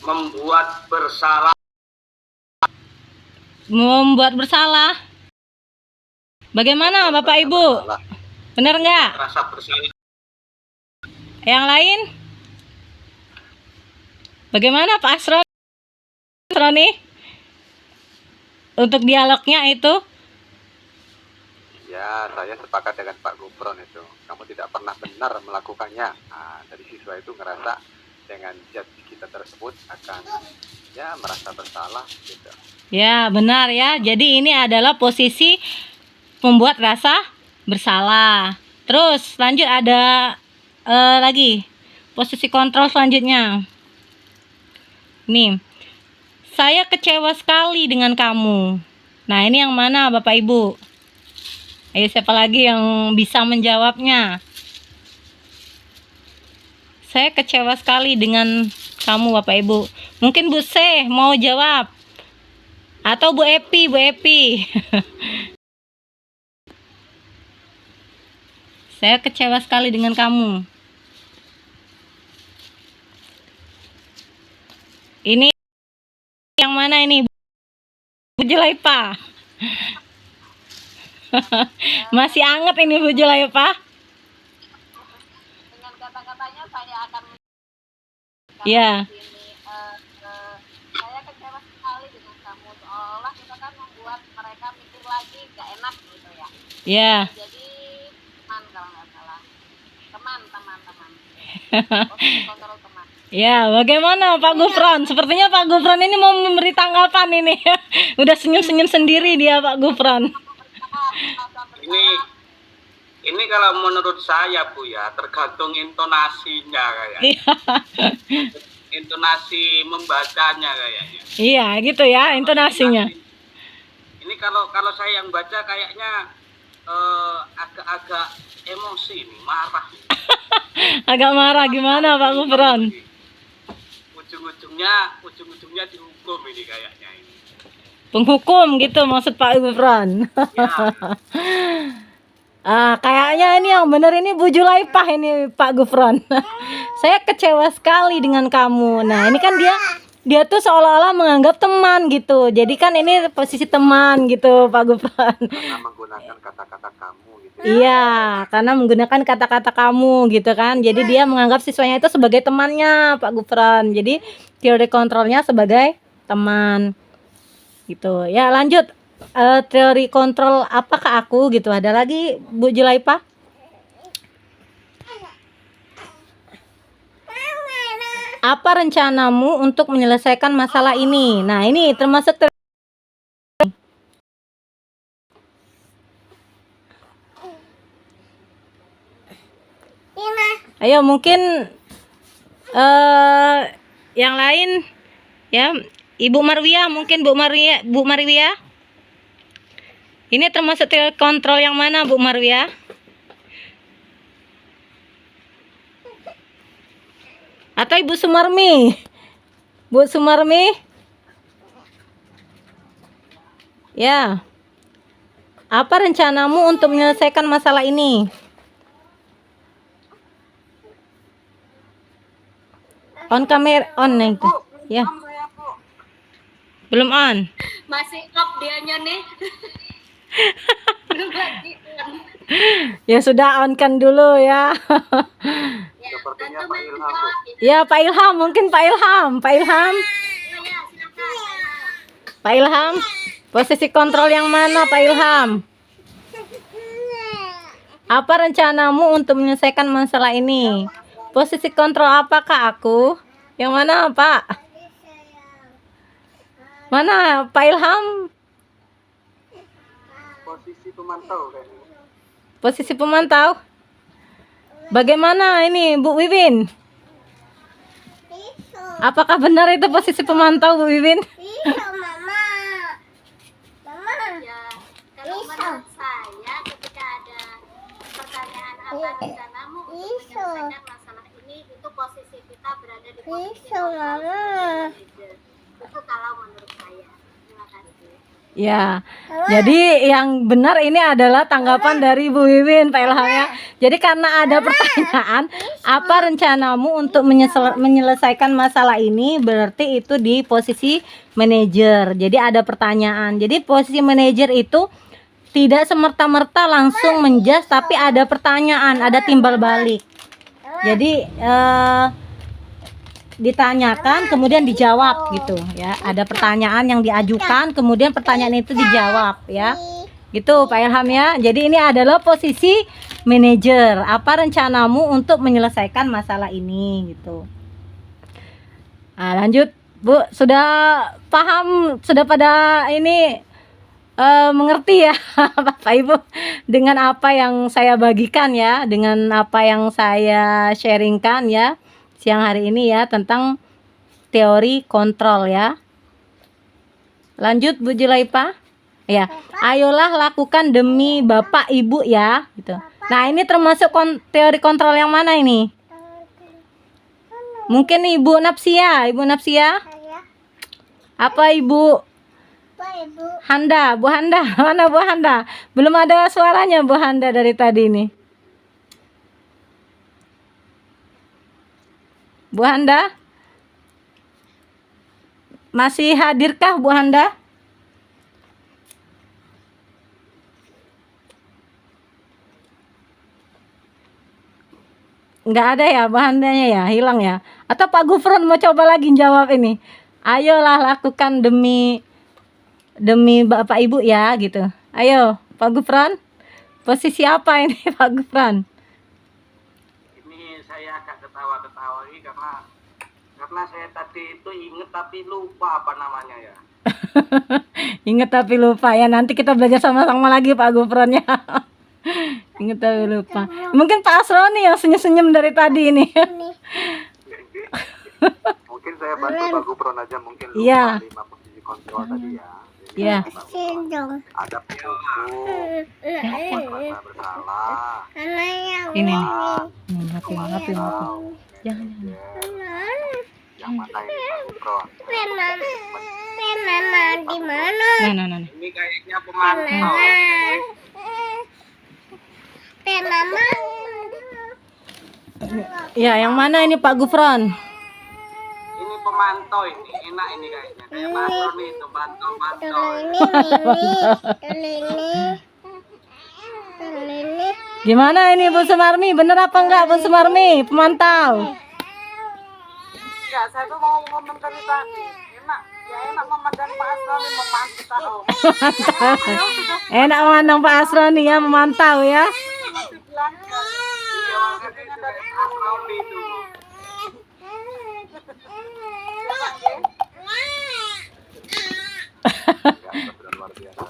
Membuat bersalah. Membuat bersalah. Bagaimana Bapak Ibu? Salah. Benar nggak? Rasa bersalah. Yang lain? Bagaimana Pak Asroni? Untuk dialognya itu? Ya, saya sepakat dengan Pak Gufron itu. Kamu tidak pernah benar melakukannya. Nah, dari siswa itu ngerasa dengan judge kita tersebut akan ya merasa bersalah gitu. Ya, benar ya. Jadi ini adalah posisi membuat rasa bersalah. Terus lanjut ada lagi posisi kontrol selanjutnya. Nih, saya kecewa sekali dengan kamu. Nah, ini yang mana Bapak Ibu? Ayo, siapa lagi yang bisa menjawabnya? Saya kecewa sekali dengan kamu Bapak Ibu. Mungkin Bu C mau jawab. Atau Bu Epi. Saya kecewa sekali dengan kamu. Ini yang mana ini? Bu Julaipa. Masih anget ini Bu Julaipa. Dengan kata-katanya saya akan Iya. saya kecewa sekali dengan kamu, seolah kita kan membuat mereka mikir lagi gak enak gitu ya. Iya. Jadi teman kalau nggak salah, teman. Posisi kontrol teman. Ya, bagaimana Pak Gufron? Sepertinya Pak Gufron ini mau memberi tanggapan ini. Udah senyum-senyum sendiri dia Pak Gufron. Ini kalau menurut saya Bu ya, tergantung intonasinya kayaknya. Iya. Intonasi membacanya kayaknya. Iya, gitu ya intonasinya. Ini kalau saya yang baca kayaknya agak-agak emosi nih, marah. Agak marah gimana Pak Gufron? Ujung-ujungnya dihukum ini kayaknya ini. Penghukum gitu maksud Pak Gufron. Ya, Kayaknya ini yang benar ini Bu Julaipah ini Pak Gufron. Saya kecewa sekali dengan kamu. Nah, ini kan dia tuh seolah-olah menganggap teman gitu. Jadi kan ini posisi teman gitu Pak Gufron. Karena menggunakan kata-kata kamu gitu. Iya, karena menggunakan kata-kata kamu gitu kan. Jadi dia menganggap siswanya itu sebagai temannya Pak Gufron. Jadi teori kontrolnya sebagai teman. Gitu. Ya, lanjut. Teori kontrol apakah aku gitu. Ada lagi Bu Julaipa? Apa rencanamu untuk menyelesaikan masalah ini? Nah, ini termasuk ayo mungkin yang lain ya, Ibu Marwiyah, mungkin Bu Marwiyah. Ini termasuk teori kontrol yang mana Bu Marwiyah? Atau Ibu Sumarmi? Bu Sumarmi? Ya. Apa rencanamu untuk menyelesaikan masalah ini? On kamera, on nih. Ya. Belum on. Masih up dianya nih. Belum lagi on. Ya sudah on kan dulu ya. Ya, Sepertinya Tante Pak mau Ilham, jawab. Ya Pak Ilham, mungkin Pak Ilham. Ya, silakan. Pak Ilham, posisi kontrol yang mana Pak Ilham? Apa rencanamu untuk menyelesaikan masalah ini? Posisi kontrol apakah aku? Yang mana Pak? Mana Pak Ilham? posisi pemantau kayaknya. Posisi pemantau. Bagaimana ini Bu Wiwin? Apakah benar itu posisi pemantau Bu Wiwin? Ya, kalau menurut saya ketika ada pertanyaan apa rencanamu untuk menyelesaikan masalah ini, itu posisi kita berada di posisi kontrol. Itu kalau menurut saya. Terima kasih. Ya, jadi yang benar ini adalah tanggapan dari Bu Wiwin, Pak Ilham ya. Jadi karena ada pertanyaan, apa rencanamu untuk menyelesaikan masalah ini? Berarti itu di posisi manajer. Jadi ada pertanyaan. Jadi posisi manajer itu tidak semerta-merta langsung menjas, tapi ada pertanyaan, ada timbal balik. Jadi ditanyakan kemudian dijawab gitu ya, ada pertanyaan yang diajukan kemudian pertanyaan itu dijawab ya, gitu Pak Ilham ya. Jadi ini adalah posisi manajer, apa rencanamu untuk menyelesaikan masalah ini gitu. Nah, lanjut Bu, sudah paham, sudah pada ini mengerti ya Bapak Ibu dengan apa yang saya bagikan ya, dengan apa yang saya sharingkan ya siang hari ini ya tentang teori kontrol ya. Lanjut Bu Julaipa. Ya, ayolah lakukan demi Bapak Ibu ya gitu. Nah, ini termasuk teori kontrol yang mana ini? Mungkin Ibu Napsia, Ibu Napsia? Apa Ibu Handa, Bu Handa? Mana Bu Handa? Belum ada suaranya Bu Handa dari tadi nih. Bu Handa? Masih hadirkah Bu Handa? Enggak ada ya Bu Handanya ya, hilang ya. Atau Pak Gufron mau coba lagi jawab ini. Ayolah lakukan demi Bapak Ibu ya gitu. Ayo Pak Gufron. Posisi apa ini Pak Gufron? Ini saya agak ketawa-ketawa ini karena saya tadi itu inget tapi lupa apa namanya ya. Ingat tapi lupa ya. Nanti kita belajar sama-sama lagi Pak Gufron ya. Ingat tapi lupa. Mungkin Pak Asroni yang senyum-senyum dari tadi ini. Mungkin saya bantu Pak Gufron aja, mungkin lupa Iya. 5 posisi kontrol tadi ya. Iya. Ada pukul, merasa bersalah, Ini nih. memantau, Jangan. yang mana ini Pak Gufron? Nah. Ini kayaknya pemantau. Ya, yang mana ini Pak Gufron? Ini pemantau ini, enak ini kayaknya. Kayak Mas nih itu pantau. Gimana ini Bu Sumarmi? Bener apa enggak Bu Sumarmi? Pemantau. Ya, saya tuh mau ngomong dari tadi. Enak memandang Pak Asroni memantau. Enak memandang Pak Asroni ya, memantau ya. Iya, makanya dari Asroni itu. Ya, sudah luar biasa.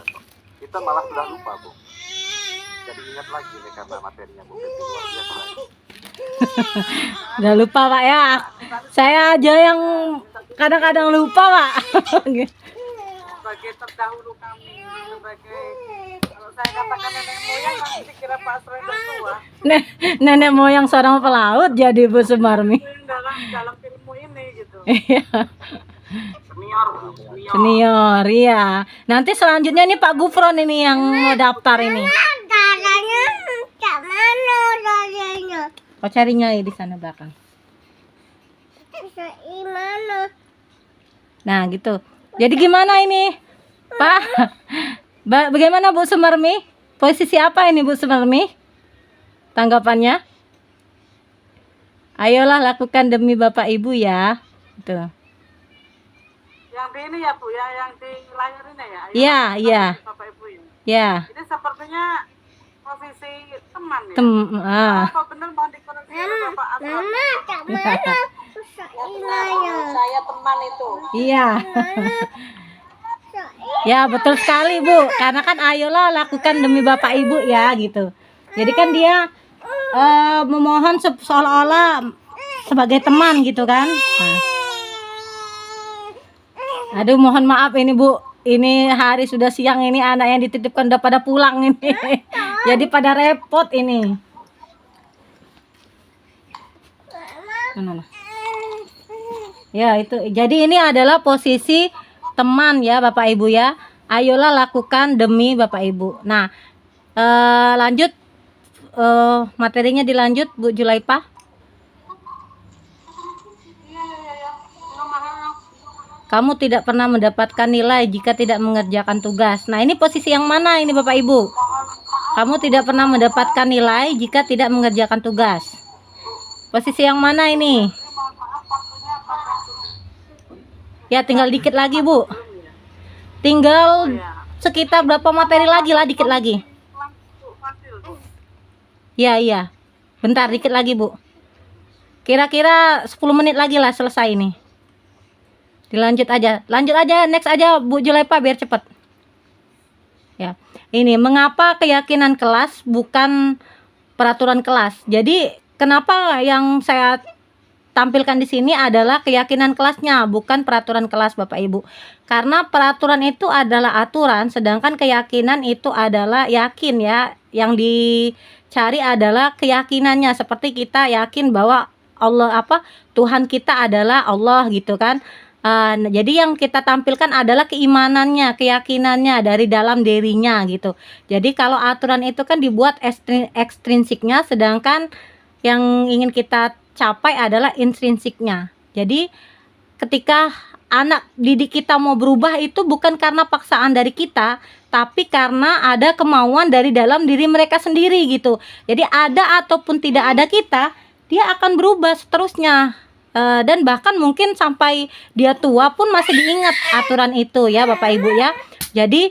Kita malah sudah lupa, Bu. Jadi ingat lagi nih karena materinya Bu Betty luar biasa. Udah lupa Pak ya. Saya aja yang kadang-kadang lupa Pak. Sebagai terdahulu kami, sebagai kalau saya katakan nenek moyang nanti dikira Pak Asroni udah tua. Nenek moyang seorang pelaut jadi Bu Sumarmi. Dalam ilmu ini gitu. Iya. Senior. Senior, iya. Nanti selanjutnya nih Pak Gufron ini yang mau daftar ini. Oh, carinya di sana belakang. Nah, gitu. Jadi gimana ini, Pak? Bagaimana Bu Sumarmi? Posisi apa ini Bu Sumarmi? Tanggapannya? Ayolah lakukan demi Bapak Ibu ya. Gitu. Yang di ini ya Bu ya, yang di layar ini ya. Iya, iya. Bapak Ibu ya. Ya. Ini sepertinya posisi teman ya. Apa benar mau dikoreksi oleh Bapak Asroni? Saya teman itu. Iya. Ya, betul sekali Bu. Karena kan ayolah lakukan demi Bapak Ibu ya gitu. Jadi kan dia memohon seolah-olah sebagai teman gitu kan. Nah. Aduh, mohon maaf ini Bu. Ini hari sudah siang ini anak yang dititipkan udah pada pulang ini. Jadi pada repot ini. Nah. Ya, itu. Jadi ini adalah posisi teman ya Bapak Ibu ya. Ayolah lakukan demi Bapak Ibu. Nah, lanjut, materinya dilanjut Bu Julaipah. Kamu tidak pernah mendapatkan nilai jika tidak mengerjakan tugas. Nah, ini posisi yang mana ini Bapak Ibu? Kamu tidak pernah mendapatkan nilai jika tidak mengerjakan tugas. Posisi yang mana ini? Ya, tinggal dikit lagi Bu. Tinggal sekitar berapa materi lagi lah, dikit lagi. Iya. Bentar, dikit lagi Bu. Kira-kira 10 menit lagi lah selesai ini. Dilanjut aja. Lanjut aja, next aja Bu Julaipah biar cepet. Ya. Ini mengapa keyakinan kelas bukan peraturan kelas. Jadi, kenapa yang saya tampilkan di sini adalah keyakinan kelasnya, bukan peraturan kelas Bapak Ibu. Karena peraturan itu adalah aturan, sedangkan keyakinan itu adalah yakin ya. Yang dicari adalah keyakinannya, seperti kita yakin bahwa Allah Tuhan kita adalah Allah gitu kan. Jadi yang kita tampilkan adalah keimanannya, keyakinannya dari dalam dirinya gitu. Jadi kalau aturan itu kan dibuat ekstrinsiknya, sedangkan yang ingin kita capai adalah intrinsiknya. Jadi ketika anak didik kita mau berubah itu bukan karena paksaan dari kita, tapi karena ada kemauan dari dalam diri mereka sendiri gitu. Jadi ada ataupun tidak ada kita, dia akan berubah seterusnya. Dan bahkan mungkin sampai dia tua pun masih diingat aturan itu ya Bapak Ibu ya. Jadi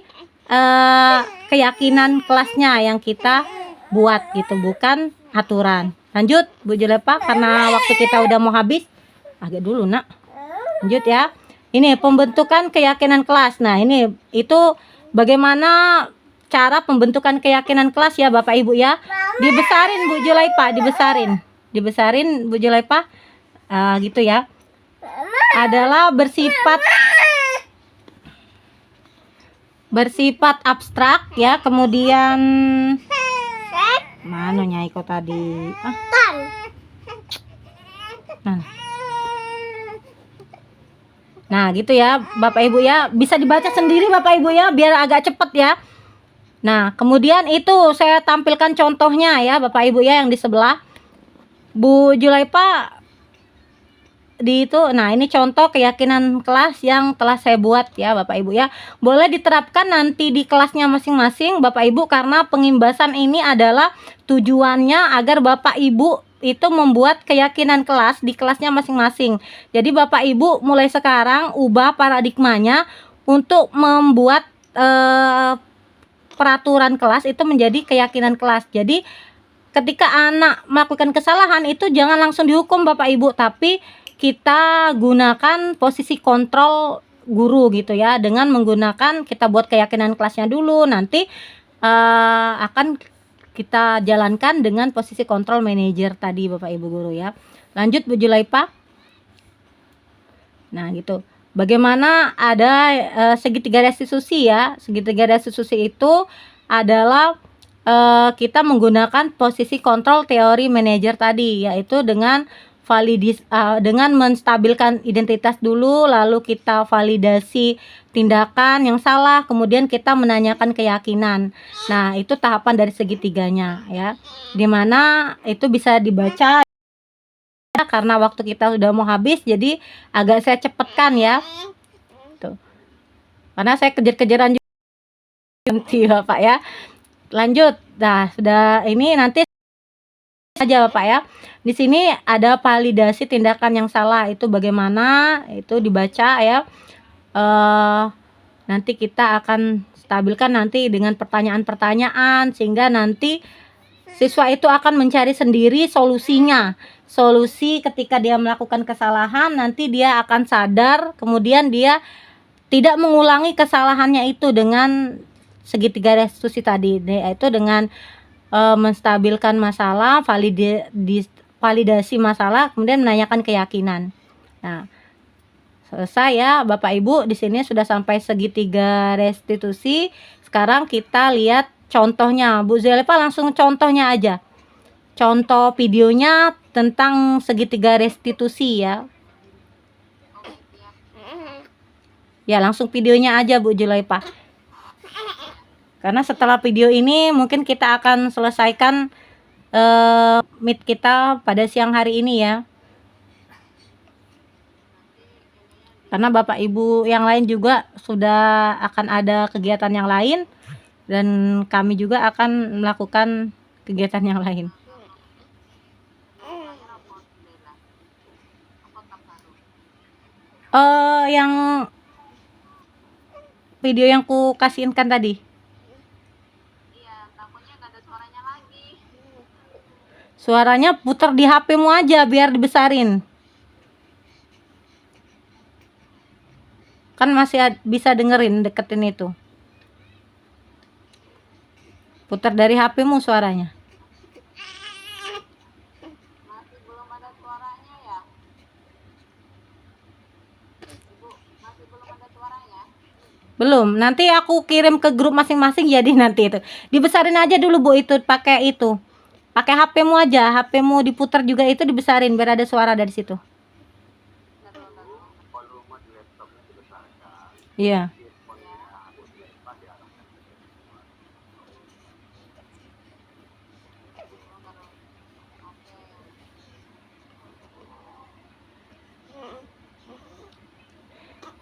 keyakinan kelasnya yang kita buat gitu, bukan aturan. Lanjut Bu Julaipah, karena waktu kita udah mau habis. Agak dulu Nak. Lanjut ya. Ini pembentukan keyakinan kelas. Nah ini itu bagaimana cara pembentukan keyakinan kelas ya Bapak Ibu ya. Dibesarin Bu Julaipah, dibesarin Bu Julaipah. Gitu ya, adalah bersifat abstrak ya. Kemudian mana nyai kok tadi nah gitu ya Bapak Ibu ya, bisa dibaca sendiri Bapak Ibu ya biar agak cepet ya. Nah kemudian itu saya tampilkan contohnya ya Bapak Ibu ya, yang di sebelah Bu Julaipah di itu. Nah ini contoh keyakinan kelas yang telah saya buat ya Bapak Ibu ya. Boleh diterapkan nanti di kelasnya masing-masing Bapak Ibu, karena pengimbasan ini adalah tujuannya agar Bapak Ibu itu membuat keyakinan kelas di kelasnya masing-masing. Jadi Bapak Ibu mulai sekarang ubah paradigmanya untuk membuat peraturan kelas itu menjadi keyakinan kelas. Jadi ketika anak melakukan kesalahan itu jangan langsung dihukum Bapak Ibu, tapi kita gunakan posisi kontrol guru gitu ya, dengan menggunakan kita buat keyakinan kelasnya dulu, nanti akan kita jalankan dengan posisi kontrol manajer tadi Bapak Ibu guru ya. Lanjut Bu Julaipah. Nah gitu, bagaimana ada segitiga restitusi ya. Segitiga restitusi itu adalah kita menggunakan posisi kontrol teori manajer tadi, yaitu dengan dengan menstabilkan identitas dulu, lalu kita validasi tindakan yang salah, kemudian kita menanyakan keyakinan. Nah itu tahapan dari segitiganya ya, dimana itu bisa dibaca ya, karena waktu kita sudah mau habis jadi agak saya cepatkan ya tuh, karena saya kejar-kejaran juga nanti Bapak ya. Lanjut, nah sudah ini nanti aja Bapak ya. Di sini ada validasi tindakan yang salah, itu bagaimana itu dibaca ya. Nanti kita akan stabilkan nanti dengan pertanyaan-pertanyaan, sehingga nanti siswa itu akan mencari sendiri solusinya. Solusi ketika dia melakukan kesalahan, nanti dia akan sadar, kemudian dia tidak mengulangi kesalahannya itu dengan segitiga restitusi tadi, yaitu dengan menstabilkan masalah, validasi masalah, kemudian menanyakan keyakinan. Nah, selesai ya Bapak Ibu, di sini sudah sampai segitiga restitusi. Sekarang kita lihat contohnya. Bu Julaipah langsung contohnya aja. Contoh videonya tentang segitiga restitusi ya. Ya, langsung videonya aja Bu Julaipah. Karena setelah video ini mungkin kita akan selesaikan meet kita pada siang hari ini ya. Karena Bapak Ibu yang lain juga sudah akan ada kegiatan yang lain, dan kami juga akan melakukan kegiatan yang lain. Yang video yang ku kasihinkan tadi. Iya, takutnya nggak ada suaranya lagi. Suaranya putar di HP-mu aja biar dibesarin. Kan masih bisa dengerin, deketin itu. Putar dari HP-mu suaranya. Masih belum ada suaranya ya? Ibu, masih belum ada suaranya? Belum, nanti aku kirim ke grup masing-masing, jadi nanti itu. Dibesarin aja dulu Bu, itu pakai itu. Pakai HP-mu aja, HP-mu diputar juga itu dibesarin biar ada suara dari situ. Volume di laptopnya dibesarkan. Iya. Earphone-nya aku dilempar diarahkan.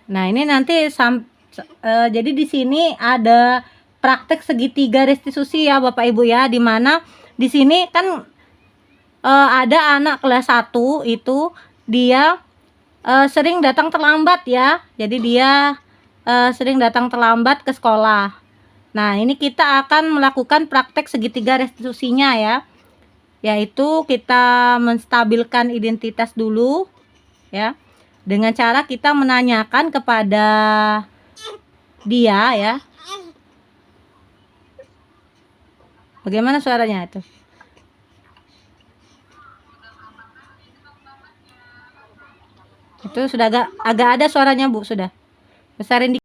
Nah, ini nanti jadi di sini ada praktek segitiga restitusi ya Bapak Ibu ya, di mana di sini kan ada anak kelas 1 itu dia sering datang terlambat ya. Jadi dia sering datang terlambat ke sekolah. Nah, ini kita akan melakukan praktek segitiga restitusinya ya. Yaitu kita menstabilkan identitas dulu ya. Dengan cara kita menanyakan kepada dia ya. Bagaimana suaranya itu? Itu sudah agak ada suaranya Bu, sudah. Besarin di.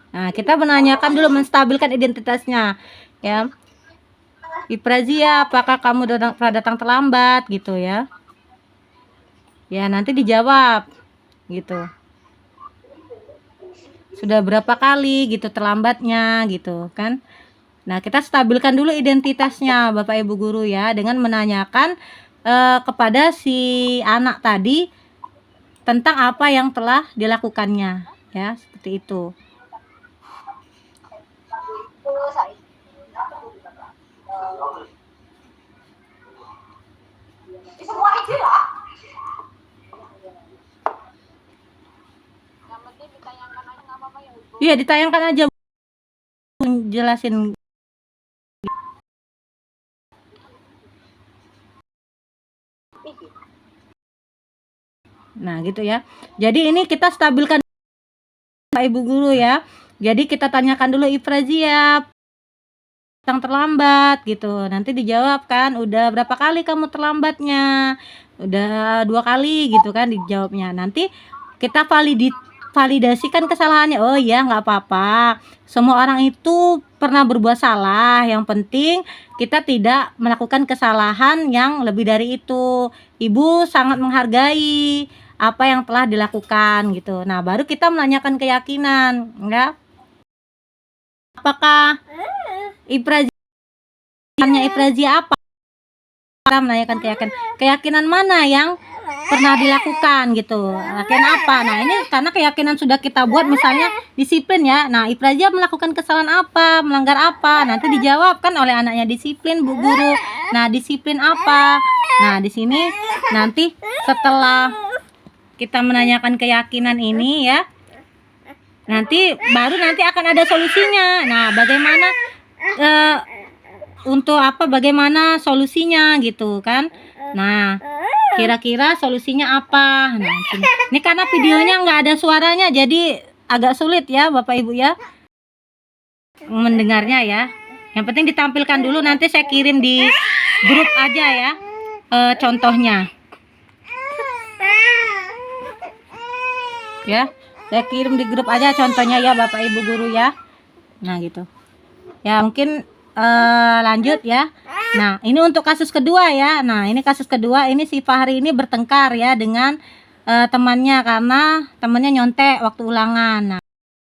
Nah, kita menanyakan dulu, menstabilkan identitasnya ya. Iprazia, apakah kamu pernah datang terlambat gitu ya? Ya, nanti dijawab gitu. Sudah berapa kali gitu terlambatnya gitu kan? Nah, kita stabilkan dulu identitasnya Bapak Ibu guru ya, dengan menanyakan kepada si anak tadi tentang apa yang telah dilakukannya ya, seperti itu. Yang penting ditayangkan aja nggak apa-apa ya Ibu. Iya, ditayangkan aja jelasin. Nah, gitu ya. Jadi ini kita stabilkan Pak Ibu guru ya. Jadi kita tanyakan dulu Iprazia datang terlambat gitu. Nanti dijawab kan, udah berapa kali kamu terlambatnya? Udah 2 kali gitu kan dijawabnya. Nanti kita validasikan kesalahannya. Oh iya, nggak apa-apa. Semua orang itu pernah berbuat salah. Yang penting kita tidak melakukan kesalahan yang lebih dari itu. Ibu sangat menghargai apa yang telah dilakukan gitu. Nah, baru kita menanyakan keyakinan, ya. Apakah Iprazia apa? Kita menanyakan keyakinan mana yang pernah dilakukan gitu. Keyakinan apa? Nah, ini karena keyakinan sudah kita buat, misalnya disiplin ya. Nah, Iprazia melakukan kesalahan apa, melanggar apa? Nanti dijawabkan oleh anaknya, disiplin Bu Guru. Nah, disiplin apa? Nah, di sini nanti setelah kita menanyakan keyakinan ini ya, nanti baru nanti akan ada solusinya. Nah, bagaimana bagaimana solusinya gitu kan. Nah, kira-kira solusinya apa? Nah, ini karena videonya nggak ada suaranya, jadi agak sulit ya Bapak Ibu ya mendengarnya ya. Yang penting ditampilkan dulu, nanti saya kirim di grup aja ya contohnya ya. Saya kirim di grup aja contohnya ya Bapak Ibu guru ya. Nah, gitu ya. Mungkin lanjut ya. Nah, ini untuk kasus kedua ya. Nah, ini kasus kedua, ini si Fahri ini bertengkar ya dengan temannya karena temannya nyontek waktu ulangan. Nah,